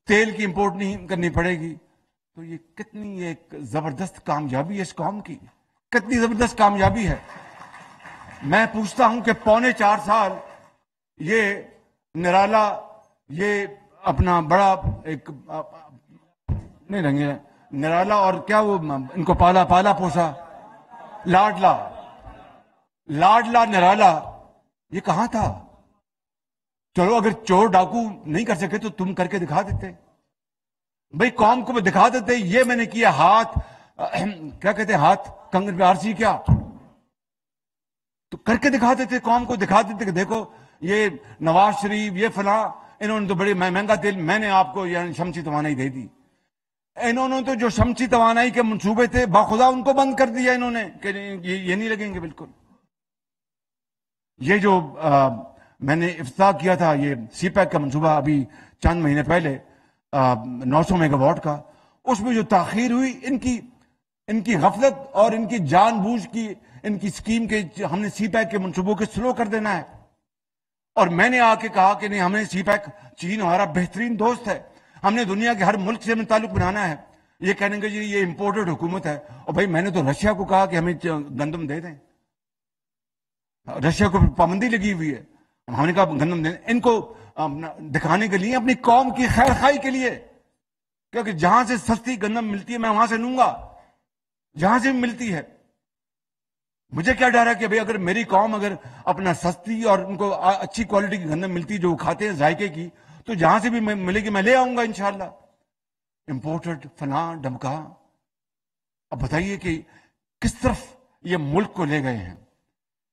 تیل کی امپورٹ نہیں کرنی پڑے گی. تو یہ کتنی ایک زبردست کامیابی ہے اس قوم کی، کتنی زبردست کامیابی ہے. میں پوچھتا ہوں کہ 3.25-4 سال یہ نرالا، یہ اپنا بڑا ایک نہیں رنگے نرالا، اور کیا وہ ان کو پالا پوسا لاڈلا نرالا، یہ کہاں تھا؟ چلو اگر چور ڈاکو نہیں کر سکے تو تم کر کے دکھا دیتے بھئی، قوم کو دکھا دیتے یہ میں نے کیا. ہاتھ کیا کہتے ہیں، ہاتھ کنگن پہ آرسی، کیا تو کر کے دکھا دیتے، قوم کو دکھا دیتے کہ دیکھو یہ نواز شریف، یہ فلاں، انہوں نے تو بڑی مہنگا تیل میں نے آپ کو یعنی شمسی توانائی دے دی. انہوں نے تو جو شمسی توانائی کے منصوبے تھے باخدا ان کو بند کر دیا انہوں نے کہ یہ نہیں لگیں گے بالکل. یہ جو میں نے افتتاح کیا تھا یہ سی پیک کا منصوبہ ابھی چند مہینے پہلے 900 میگا واٹ کا، اس میں جو تاخیر ہوئی ان کی غفلت اور ان کی جان بوجھ کی ان کی اسکیم کے، ہم نے سی پیک کے منصوبوں کے سلو کر دینا ہے. اور میں نے آ کے کہا کہ نہیں، ہمیں سی پیک، چین ہمارا بہترین دوست ہے، ہم نے دنیا کے ہر ملک سے ہمیں تعلق بنانا ہے. یہ کہنے گے جی یہ امپورٹڈ حکومت ہے، اور بھائی میں نے تو رشیا کو کہا کہ ہمیں گندم دے دیں، رشیا کو پابندی لگی ہوئی ہے، ہم نے کہا گندم دیں. ان کو دکھانے کے لیے، اپنی قوم کی خیر خواہی کے لیے، کیونکہ جہاں سے سستی گندم ملتی ہے میں وہاں سے لوں گا، جہاں سے بھی ملتی ہے. مجھے کیا ڈر ہے کہ بھئی اگر میری قوم اگر اپنا سستی اور ان کو اچھی کوالٹی کی گندم ملتی جو وہ کھاتے ہیں ذائقے کی، تو جہاں سے بھی ملے گی میں لے آؤں گا انشاءاللہ. امپورٹڈ فلاں ڈمکا. اب بتائیے کہ کس طرف یہ ملک کو لے گئے ہیں،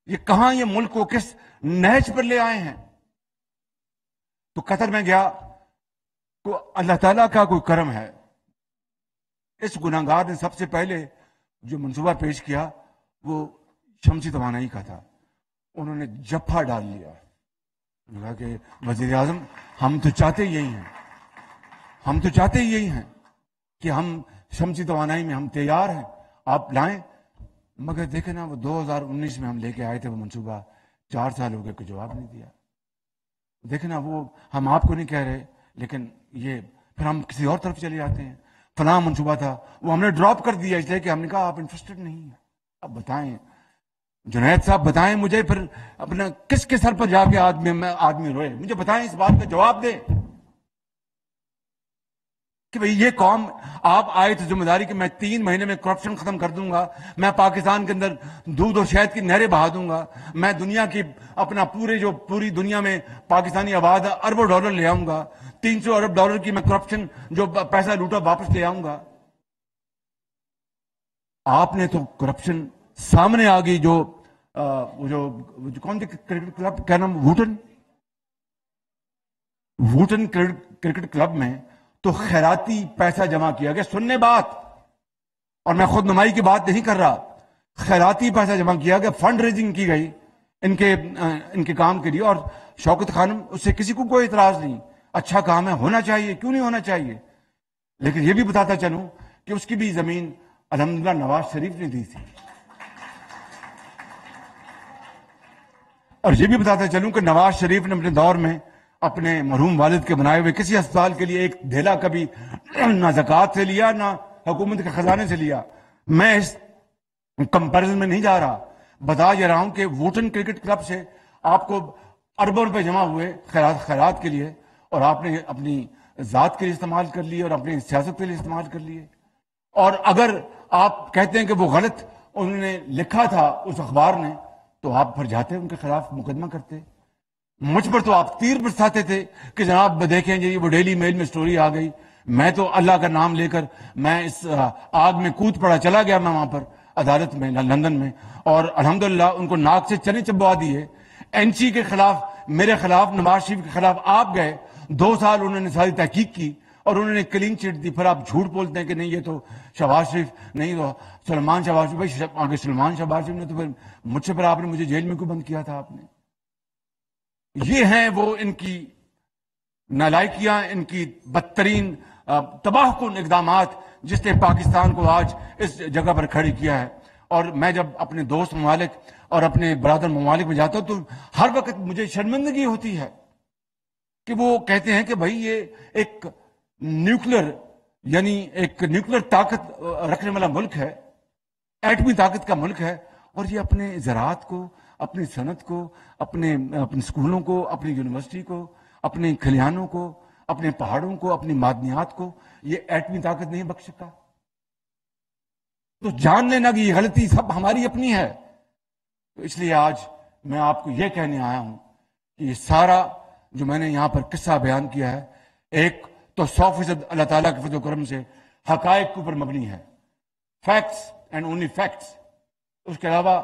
یہ کہاں یہ ملک کو کس نہج پر لے آئے ہیں. تو قطر میں گیا تو اللہ تعالیٰ کا کوئی کرم ہے، اس گناہگار نے سب سے پہلے جو منصوبہ پیش کیا وہ شمسی توانائی کا تھا. انہوں نے جپھا ڈال لیا، کہا کہ وزیر اعظم ہم تو چاہتے یہی ہیں کہ ہم شمسی توانائی میں ہم تیار ہیں، آپ لائیں. مگر دیکھیں نا، وہ 2019 میں ہم لے کے آئے تھے وہ منصوبہ، 4 سال ہو گئے، کوئی جواب نہیں دیا. دیکھیں نا، وہ ہم آپ کو نہیں کہہ رہے، لیکن یہ پھر ہم کسی اور طرف چلے جاتے ہیں. فلاں منصوبہ تھا وہ ہم نے ڈراپ کر دیا، اس لیے کہ ہم نے کہا آپ انٹرسٹڈ نہیں ہیں. اب بتائیں جنید صاحب، بتائیں مجھے پھر اپنا کس کے سر پر جا کے آدمی روئے؟ مجھے بتائیں، اس بات کا جواب دیں. کہ بھئی یہ قوم، آپ آئے تو ذمہ داری کہ میں 3 مہینے میں کرپشن ختم کر دوں گا، میں پاکستان کے اندر دودھ اور شہد کی نہریں بہا دوں گا، میں دنیا کی اپنا پوری دنیا میں پاکستانی آباد اربوں ڈالر لے آؤں گا، 300 ارب ڈالر کی میں کرپشن جو پیسہ لوٹا واپس لے آؤں گا. آپ نے تو کرپشن سامنے آ گئی. جو کون سے کرکٹ کلب کیا نام، ووٹن کرکٹ کلب میں تو خیراتی پیسہ جمع کیا گیا. سننے بات، اور میں خود نمائی کی بات نہیں کر رہا، خیراتی پیسہ جمع کیا گیا، فنڈ ریزنگ کی گئی ان کے کام کے لیے. اور شوکت خانم، اس سے کسی کو کوئی اعتراض نہیں، اچھا کام ہے، ہونا چاہیے، کیوں نہیں ہونا چاہیے. لیکن یہ بھی بتاتا چلوں کہ اس کی بھی زمین الحمدللہ نواز شریف نے دی تھی. اور یہ بھی بتاتا چلوں کہ نواز شریف نے اپنے دور میں اپنے مرحوم والد کے بنائے ہوئے کسی اسپتال کے لیے ایک دھیلا کبھی نہ زکوٰۃ سے لیا نہ حکومت کے خزانے سے لیا. میں اس کمپیرزن میں نہیں جا رہا، بتا یہ رہا ہوں کہ ووٹن کرکٹ کلب سے آپ کو اربوں روپے جمع ہوئے خیرات کے لیے، اور آپ نے اپنی ذات کے لیے استعمال کر لیے اور اپنی سیاست کے لیے استعمال کر لیے. اور اگر آپ کہتے ہیں کہ وہ غلط انہوں نے لکھا تھا اس اخبار نے، تو آپ پھر جاتے ان کے خلاف مقدمہ کرتے. مجھ پر تو آپ تیر برساتے تھے کہ جناب دیکھیں جی وہ ڈیلی میل میں سٹوری آ گئی. میں تو اللہ کا نام لے کر میں اس آگ میں کود پڑا چلا گیا، میں وہاں پر عدالت میں لندن میں، اور الحمدللہ ان کو ناک سے چنے چبوا دیے. این سی کے خلاف، میرے خلاف، نواز شریف کے خلاف آپ گئے، 2 سال انہوں نے ساری تحقیق کی اور انہوں نے کلین چٹ دی. پھر آپ جھوٹ بولتے ہیں کہ نہیں یہ تو شہباز شریف نہیں، تو سلمان شہباز شریف. بھائی آگے سلمان شہباز شریف نے تو پھر مجھ سے، پھر آپ نے مجھے جیل میں کیوں بند کیا تھا آپ نے؟ یہ ہیں وہ ان کی نالائکیاں، ان کی بدترین تباہ کن اقدامات جس نے پاکستان کو آج اس جگہ پر کھڑی کیا ہے. اور میں جب اپنے دوست ممالک اور اپنے برادر ممالک میں جاتا ہوں تو ہر وقت مجھے شرمندگی ہوتی ہے کہ وہ کہتے ہیں کہ بھائی یہ ایک نیوکلیر طاقت رکھنے والا ملک ہے، ایٹمی طاقت کا ملک ہے، اور یہ اپنے زراعت کو، اپنی صنعت کو، اپنے اسکولوں کو، اپنی یونیورسٹی کو، اپنے کھلیانوں کو، اپنے پہاڑوں کو، اپنی معدنیات کو یہ ایٹمی طاقت نہیں بخش سکتا. تو جان لینا کہ یہ غلطی سب ہماری اپنی ہے. تو اس لیے آج میں آپ کو یہ کہنے آیا ہوں کہ یہ سارا جو میں نے یہاں پر قصہ بیان کیا ہے، ایک تو 100% اللہ تعالیٰ کے فضل و کرم سے حقائق کے اوپر مبنی ہے، فیکٹس اینڈ اونلی فیکٹس، اس کے علاوہ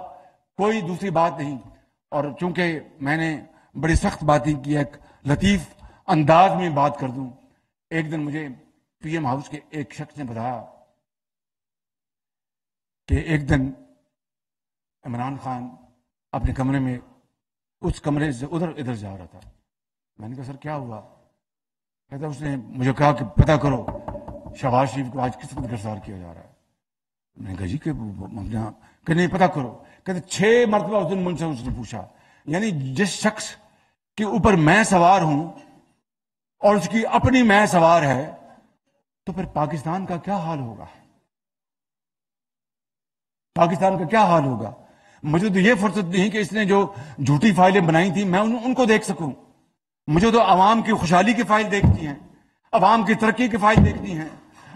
کوئی دوسری بات نہیں. اور چونکہ میں نے بڑی سخت باتیں کی، ایک لطیف انداز میں بات کر دوں. ایک دن مجھے پی ایم ہاؤس کے ایک شخص نے بتایا کہ ایک دن عمران خان اپنے کمرے میں اس کمرے سے ادھر جا رہا تھا. میں نے کہا سر کیا ہوا؟ کہتا اس نے مجھے کہا کہ پتہ کرو شہباز شریف کو آج کس وقت گرفتار کیا جا رہا ہے. میں نے کہا جی کہ نہیں پتہ کرو. کہتے 6 مرتبہ اس دن مجھ سے اس نے پوچھا. یعنی جس شخص کے اوپر میں سوار ہوں اور اس کی اپنی میں سوار ہے، تو پھر پاکستان کا کیا حال ہوگا؟ پاکستان کا کیا حال ہوگا؟ مجھے تو یہ فرصت نہیں کہ اس نے جو جھوٹی فائلیں بنائی تھیں میں ان کو دیکھ سکوں. مجھے تو عوام کی خوشحالی کی فائل دیکھتی ہیں، عوام کی ترقی کی فائل دیکھتی ہیں،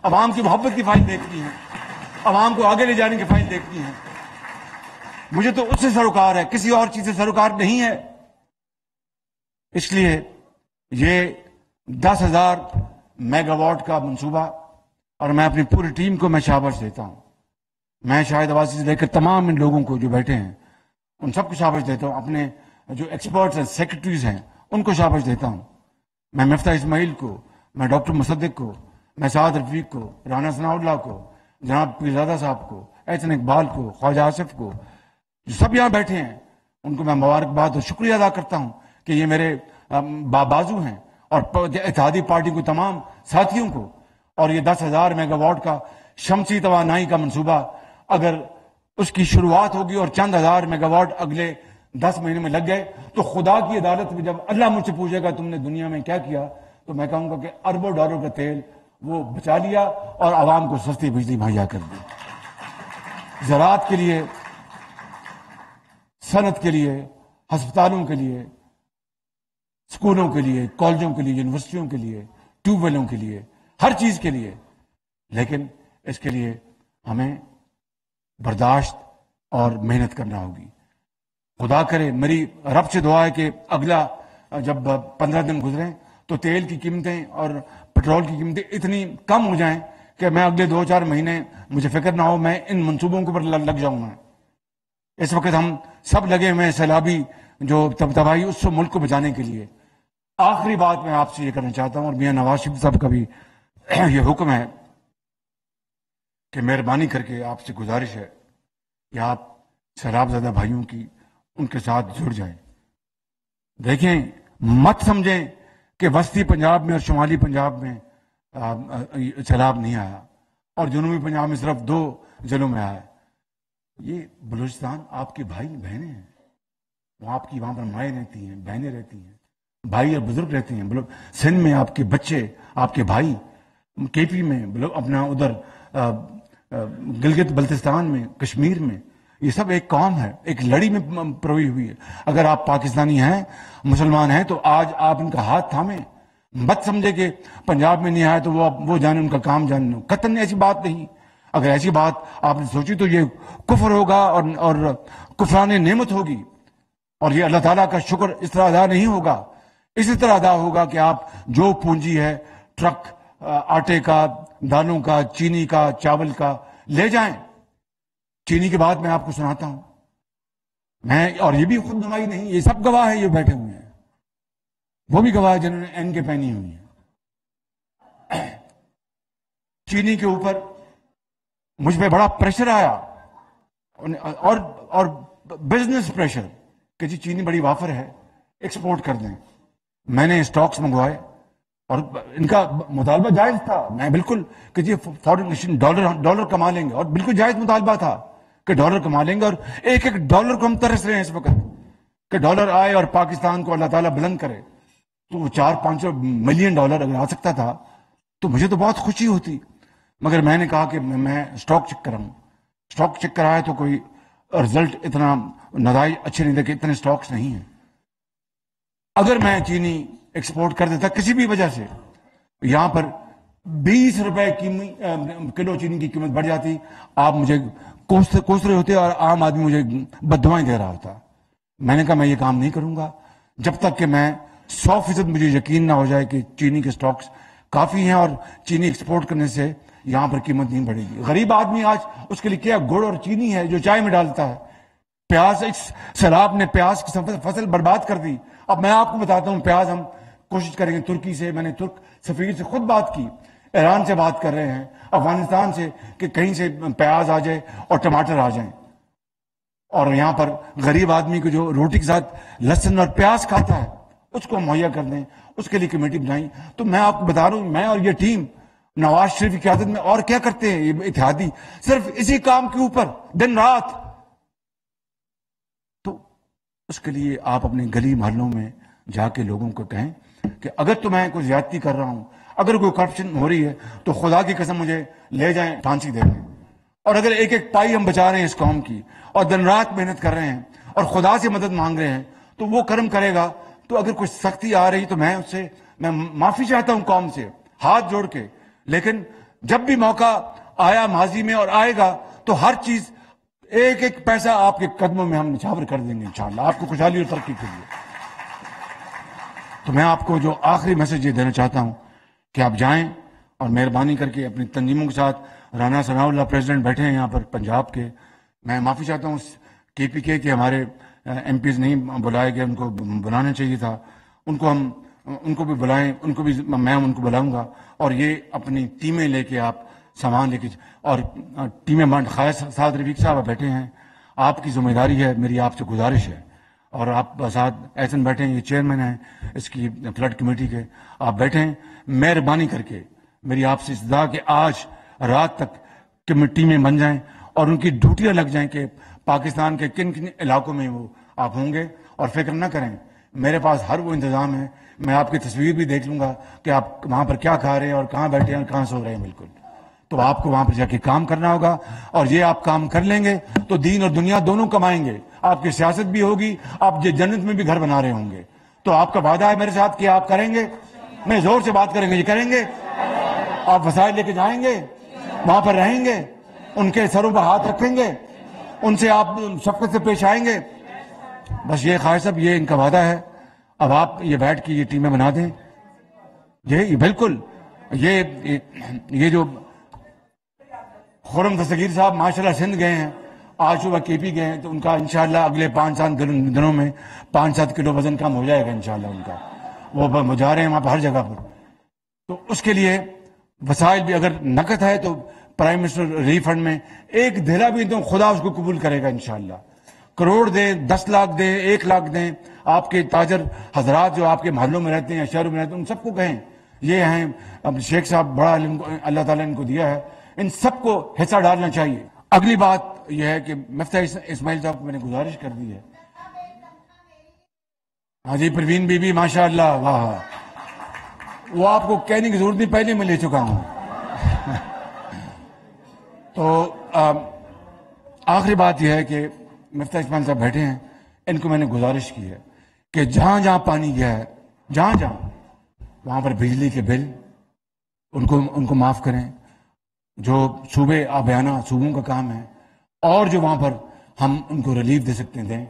عوام کی محبت کی فائل دیکھتی ہیں، عوام کو آگے لے جانے کی فائل دیکھتی ہیں. مجھے تو اس سے سروکار ہے، کسی اور چیز سے سروکار نہیں ہے. اس لیے یہ 10,000 میگا واٹ کا منصوبہ، اور میں اپنی پوری ٹیم کو میں شاباش دیتا ہوں. میں شاہد عباسی سے لے کر تمام ان لوگوں کو جو بیٹھے ہیں ان سب کو شاباش دیتا ہوں. اپنے جو ایکسپرٹس ہیں، سیکرٹریز ہیں، ان کو شاباش دیتا ہوں. میں مفتاح اسماعیل کو، میں ڈاکٹر مصدق کو، میں سعد رفیق کو، رانا ثناء اللہ کو، جناب پیرزادہ صاحب کو، احسن اقبال کو، خواجہ آصف کو، جو سب یہاں بیٹھے ہیں، ان کو میں مبارکباد اور شکریہ ادا کرتا ہوں کہ یہ میرے بازو ہیں. اور اتحادی پارٹی کو تمام ساتھیوں کو. اور یہ 10,000 میگا واٹ کا شمسی توانائی کا منصوبہ اگر اس کی شروعات ہوگی اور چند ہزار میگا واٹ اگلے 10 مہینے میں لگ گئے تو خدا کی عدالت میں جب اللہ مجھ سے پوچھے گا تم نے دنیا میں کیا کیا، تو میں کہوں گا کہ اربوں ڈالر کا تیل وہ بچا لیا اور عوام کو سستی بجلی مہیا کر دی. زراعت کے لیے، صنعت کے لیے، ہسپتالوں کے لیے، اسکولوں کے لیے، کالجوں کے لیے، یونیورسٹیوں کے لیے، ٹیوب ویلوں کے لیے، ہر چیز کے لیے، لیکن اس کے لیے ہمیں برداشت اور محنت کرنا ہوگی. خدا کرے، میری رب سے دعا ہے کہ اگلا جب 15 دن گزریں تو تیل کی قیمتیں اور پیٹرول کی قیمتیں اتنی کم ہو جائیں کہ میں اگلے 2-4 مہینے مجھے فکر نہ ہو، میں ان منصوبوں کے اوپر لگ جاؤں گا. اس وقت ہم سب لگے ہوئے ہیں سیلابی جو تباہی اس ملک کو بچانے کے لیے. آخری بات میں آپ سے یہ کرنا چاہتا ہوں، اور میاں نواز شریف صاحب کا بھی یہ حکم ہے کہ مہربانی کر کے آپ سے گزارش ہے کہ آپ سیلاب زدہ بھائیوں کی ان کے ساتھ جڑ جائیں. دیکھیں، مت سمجھیں کہ وسطی پنجاب میں اور شمالی پنجاب میں سیلاب نہیں آیا اور جنوبی پنجاب میں صرف 2 ضلعوں میں آیا. یہ بلوچستان آپ کے بھائی بہنیں ہیں، وہ آپ کی وہاں پر مائیں رہتی ہیں، بہنیں رہتی ہیں، بھائی اور بزرگ رہتے ہیں. سندھ میں آپ کے بچے، آپ کے بھائی، کے پی میں، اپنا ادھر گلگت بلتستان میں، کشمیر میں، یہ سب ایک قوم ہے، ایک لڑی میں پروئی ہوئی ہے. اگر آپ پاکستانی ہیں، مسلمان ہیں، تو آج آپ ان کا ہاتھ تھامیں. مت سمجھے کہ پنجاب میں نہیں آیا تو وہ جانے، ان کا کام جانے. قطعاً ایسی بات نہیں. اگر ایسی بات آپ نے سوچی تو یہ کفر ہوگا اور کفران نعمت ہوگی، اور یہ اللہ تعالیٰ کا شکر اس طرح ادا نہیں ہوگا. اسی طرح ادا ہوگا کہ آپ جو پونجی ہے، ٹرک آٹے کا، دالوں کا، چینی کا، چاول کا لے جائیں. چینی کی بات میں آپ کو سناتا ہوں، اور یہ بھی خود نمائی نہیں، یہ سب گواہ ہیں، یہ بیٹھے ہوئے ہیں، وہ بھی گواہ جنہوں نے این کے پہنی ہوئی ہیں. چینی کے اوپر مجھ پہ بڑا پریشر آیا، اور بزنس پریشر کہ جی چینی بڑی وافر ہے، ایکسپورٹ کر دیں. میں نے اسٹاکس منگوائے اور ان کا مطالبہ جائز تھا. میں بالکل کہ جی فارن ایکسچینج ڈالر کما لیں گے، اور بالکل جائز مطالبہ تھا کہ ڈالر کما لیں گے. اور ایک ڈالر کو ہم ترس رہے ہیں اس وقت کہ ڈالر آئے اور پاکستان کو اللہ تعالیٰ بلند کرے. تو وہ 400-500 ملین ڈالر اگر آ سکتا تھا تو مجھے تو بہت خوشی ہوتی. مگر میں نے کہا کہ میں اسٹاک چیک کراؤں. اسٹاک چیک کرایا تو کوئی رزلٹ اتنا نتائج اچھے نہیں دیکھے، اتنے اسٹاکس نہیں ہیں. اگر میں چینی ایکسپورٹ کر دیتا کسی بھی وجہ سے، یہاں پر 20 روپے کلو چینی کی قیمت بڑھ جاتی، آپ مجھے کوس رہے ہوتے اور عام آدمی مجھے بددعائیں دے رہا ہوتا. میں نے کہا میں یہ کام نہیں کروں گا جب تک کہ میں 100% مجھے یقین نہ ہو جائے کہ چینی کے سٹاکس کافی ہیں اور چینی ایکسپورٹ کرنے سے یہاں پر قیمت نہیں بڑھے گی. غریب آدمی آج اس کے لیے کیا گڑ اور چینی ہے جو چائے میں ڈالتا ہے. پیاز، اس سیلاب نے پیاز کی فصل برباد کر دی. اب میں آپ کو بتاتا ہوں، پیاز ہم کوشش کریں گے ترکی سے، میں نے ترک سفیر سے خود بات کی، ایران سے بات کر رہے ہیں، افغانستان سے، کہ کہیں سے پیاز آ جائے اور ٹماٹر آ جائیں. اور یہاں پر غریب آدمی کو جو روٹی کے ساتھ لہسن اور پیاز کھاتا ہے اس کو مہیا کر دیں، اس کے لیے کمیٹی بنائیں. تو میں آپ کو بتا رہا ہوں، میں اور یہ ٹیم نواز شریف کی قیادت میں اور کیا کرتے ہیں یہ اتحادی، صرف اسی کام کے اوپر دن رات. تو اس کے لیے آپ اپنے گلی محلوں میں جا کے لوگوں کو کہیں کہ اگر تو میں کوئی زیادتی کر رہا ہوں، اگر کوئی کرپشن ہو رہی ہے تو خدا کی قسم مجھے لے جائیں، پھانسی دے دیں. اور اگر ایک ایک پائی ہم بچا رہے ہیں اس قوم کی اور دن رات محنت کر رہے ہیں اور خدا سے مدد مانگ رہے ہیں تو وہ کرم کرے گا. تو اگر کوئی سختی آ رہی تو میں اس سے معافی چاہتا ہوں قوم سے ہاتھ جوڑ کے. لیکن جب بھی موقع آیا ماضی میں اور آئے گا تو ہر چیز، ایک ایک پیسہ آپ کے قدموں میں ہم نچھاور کر دیں گے انشاءاللہ، آپ کو خوشحالی اور ترقی کے لیے. تو میں آپ کو جو آخری میسج یہ دینا چاہتا ہوں کہ آپ جائیں اور مہربانی کر کے اپنی تنظیموں کے ساتھ. رانا ثناء اللہ پریزیڈنٹ بیٹھے ہیں یہاں پر پنجاب کے. میں معافی چاہتا ہوں کے پی کے ہمارے ایم پیز نہیں بلائے گئے، ان کو بلانا چاہیے تھا. ان کو بھی بلائیں، میں ان کو بلاؤں گا. اور یہ اپنی ٹیمیں لے کے آپ سامان لے کے، اور ٹیمیں خاص سعد رفیق صاحب بیٹھے ہیں، آپ کی ذمہ داری ہے، میری آپ سے گزارش ہے. اور آپ ساتھ احسن بیٹھے ہیں، یہ چیئرمین ہیں اس کی فلڈ کمیٹی کے، آپ بیٹھیں. مہربانی کر کے میری آپ سے استدعا کہ آج رات تک کمیٹی میں بن جائیں اور ان کی ڈیوٹیاں لگ جائیں کہ پاکستان کے کن کن علاقوں میں وہ آپ ہوں گے. اور فکر نہ کریں، میرے پاس ہر وہ انتظام ہے. میں آپ کی تصویر بھی دیکھ لوں گا کہ آپ وہاں پر کیا کھا رہے ہیں اور کہاں بیٹھے ہیں اور کہاں سو رہے ہیں. بالکل. تو آپ کو وہاں پر جا کے کام کرنا ہوگا، اور یہ آپ کام کر لیں گے تو دین اور دنیا دونوں کمائیں گے. آپ کی سیاست بھی ہوگی، آپ یہ جنت میں بھی گھر بنا رہے ہوں گے. تو آپ کا وعدہ ہے میرے ساتھ کہ آپ کریں گے؟ میں زور سے بات کریں گے، یہ کریں گے؟ آپ وسائل لے کے جائیں گے, وہاں پر رہیں گے, ان کے سروں پر ہاتھ رکھیں گے, ان سے آپ شفقت سے پیش آئیں گے. بس یہ خواہش صاحب, یہ ان کا وعدہ ہے. اب آپ یہ بیٹھ کے یہ ٹیمیں بنا دیں. یہ بالکل یہ جو خرم دستگیر صاحب ماشاءاللہ سندھ گئے ہیں, آج صبح کے پی گئے ہیں, تو ان کا انشاءاللہ اگلے 5-7 دنوں میں 5-7 کلو وزن کم ہو جائے گا انشاءاللہ ان کا. وہ جا رہے ہیں وہاں پہ ہر جگہ پر. تو اس کے لیے وسائل بھی, اگر نقد ہے تو پرائم منسٹر ریلیف فنڈ میں ایک دھیلا بھی تو خدا اس کو قبول کرے گا انشاءاللہ. کروڑ دیں, 10 لاکھ دیں, 1 لاکھ دیں. آپ کے تاجر حضرات جو آپ کے محلوں میں رہتے ہیں, شہروں میں رہتے ہیں, ان سب کو کہیں. یہ ہیں اب شیخ صاحب, بڑا علم اللہ تعالیٰ نے ان کو دیا ہے, ان سب کو حصہ ڈالنا چاہیے. اگلی بات یہ ہے کہ مفتاح اسماعیل صاحب کو میں نے گزارش کر دی ہے. ہاں جی, پروین بی بی ماشاء اللہ, واہ, وہ آپ کو کہنے کی ضرورت نہیں, پہلے میں لے چکا ہوں. تو آخری بات یہ ہے کہ مفتاح اسماعیل صاحب بیٹھے ہیں, ان کو میں نے گزارش کی ہے کہ جہاں جہاں پانی گیا ہے, جہاں جہاں وہاں پر بجلی کے بل ان کو معاف کریں. جو صوبے آبیانہ صوبوں کا کام ہے, اور جو وہاں پر ہم ان کو ریلیف دے سکتے ہیں,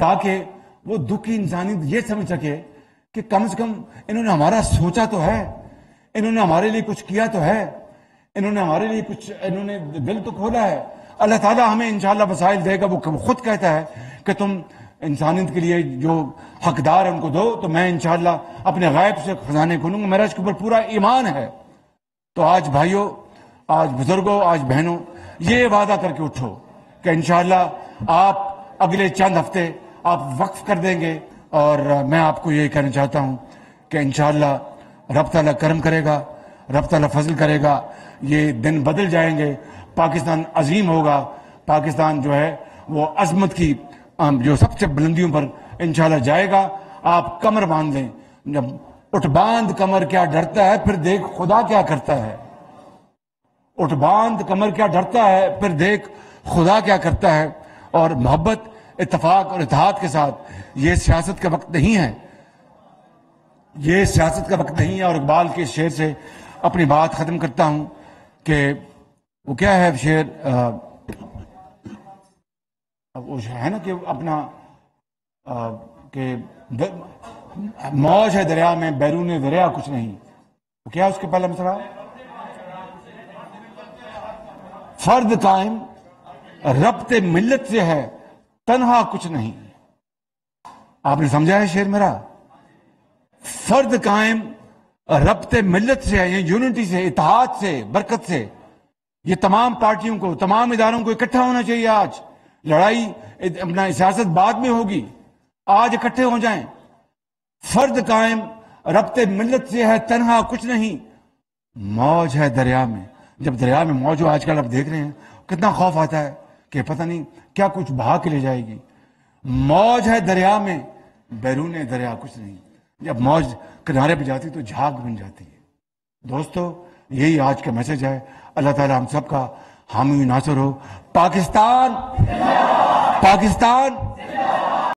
تاکہ وہ دکھی انسانیت یہ سمجھ سکے کہ کم سے کم انہوں نے ہمارا سوچا تو ہے, انہوں نے ہمارے لیے کچھ کیا تو ہے, انہوں نے ہمارے لیے کچھ, انہوں نے دل تو کھولا ہے. اللہ تعالیٰ ہمیں انشاءاللہ وسائل دے گا. وہ خود کہتا ہے کہ تم انسانیت کے لیے جو حقدار ہے ان کو دو, تو میں انشاءاللہ اپنے غیب سے خزانے کھولوں گا. میرا اس کے اوپر پورا ایمان ہے. تو آج بھائیوں, آج بزرگوں, آج بہنوں, یہ وعدہ کر کے اٹھو کہ انشاءاللہ آپ اگلے چند ہفتے آپ وقف کر دیں گے. اور میں آپ کو یہ کہنا چاہتا ہوں کہ انشاءاللہ رب تعالیٰ کرم کرے گا, رب تعالیٰ فضل کرے گا. یہ دن بدل جائیں گے, پاکستان عظیم ہوگا. پاکستان جو ہے وہ عظمت کی جو سب سے بلندیوں پر انشاءاللہ جائے گا. آپ کمر باندھ لیں. جب اٹھ باندھ کمر کیا ڈرتا ہے, پھر دیکھ خدا کیا کرتا ہے. اٹھ باندھ کمر کیا ڈرتا ہے, پھر دیکھ خدا کیا کرتا ہے. اور محبت, اتفاق اور اتحاد کے ساتھ, یہ سیاست کا وقت نہیں ہے, یہ سیاست کا وقت نہیں ہے. اور اقبال کے شعر سے اپنی بات ختم کرتا ہوں کہ وہ کیا ہے شعر, وہ ہے نا کہ اپنا کہ موج ہے دریا میں, بیرون دریا کچھ نہیں. وہ کیا اس کے پہلا مسئلہ, فرد قائم ربط ملت سے ہے, تنہا کچھ نہیں. آپ نے سمجھا ہے شعر میرا؟ فرد قائم ربط ملت سے ہے, یہ یونٹی سے, اتحاد سے, برکت سے. یہ تمام پارٹیوں کو, تمام اداروں کو اکٹھا ہونا چاہیے. آج لڑائی اپنا سیاست بعد میں ہوگی, آج اکٹھے ہو جائیں. فرد قائم ربط ملت سے ہے, تنہا کچھ نہیں. موج ہے دریا میں. جب دریا میں موج ہو, آج کل آپ دیکھ رہے ہیں کتنا خوف آتا ہے کہ پتہ نہیں کیا کچھ بہا کے لے جائے گی. موج ہے دریا میں, بیرون دریا کچھ نہیں. جب موج کنارے پہ جاتی تو جھاگ بن جاتی ہے. دوستو, یہی آج کا میسج ہے. اللہ تعالیٰ ہم سب کا حامی ناصر ہو. پاکستان, پاکستان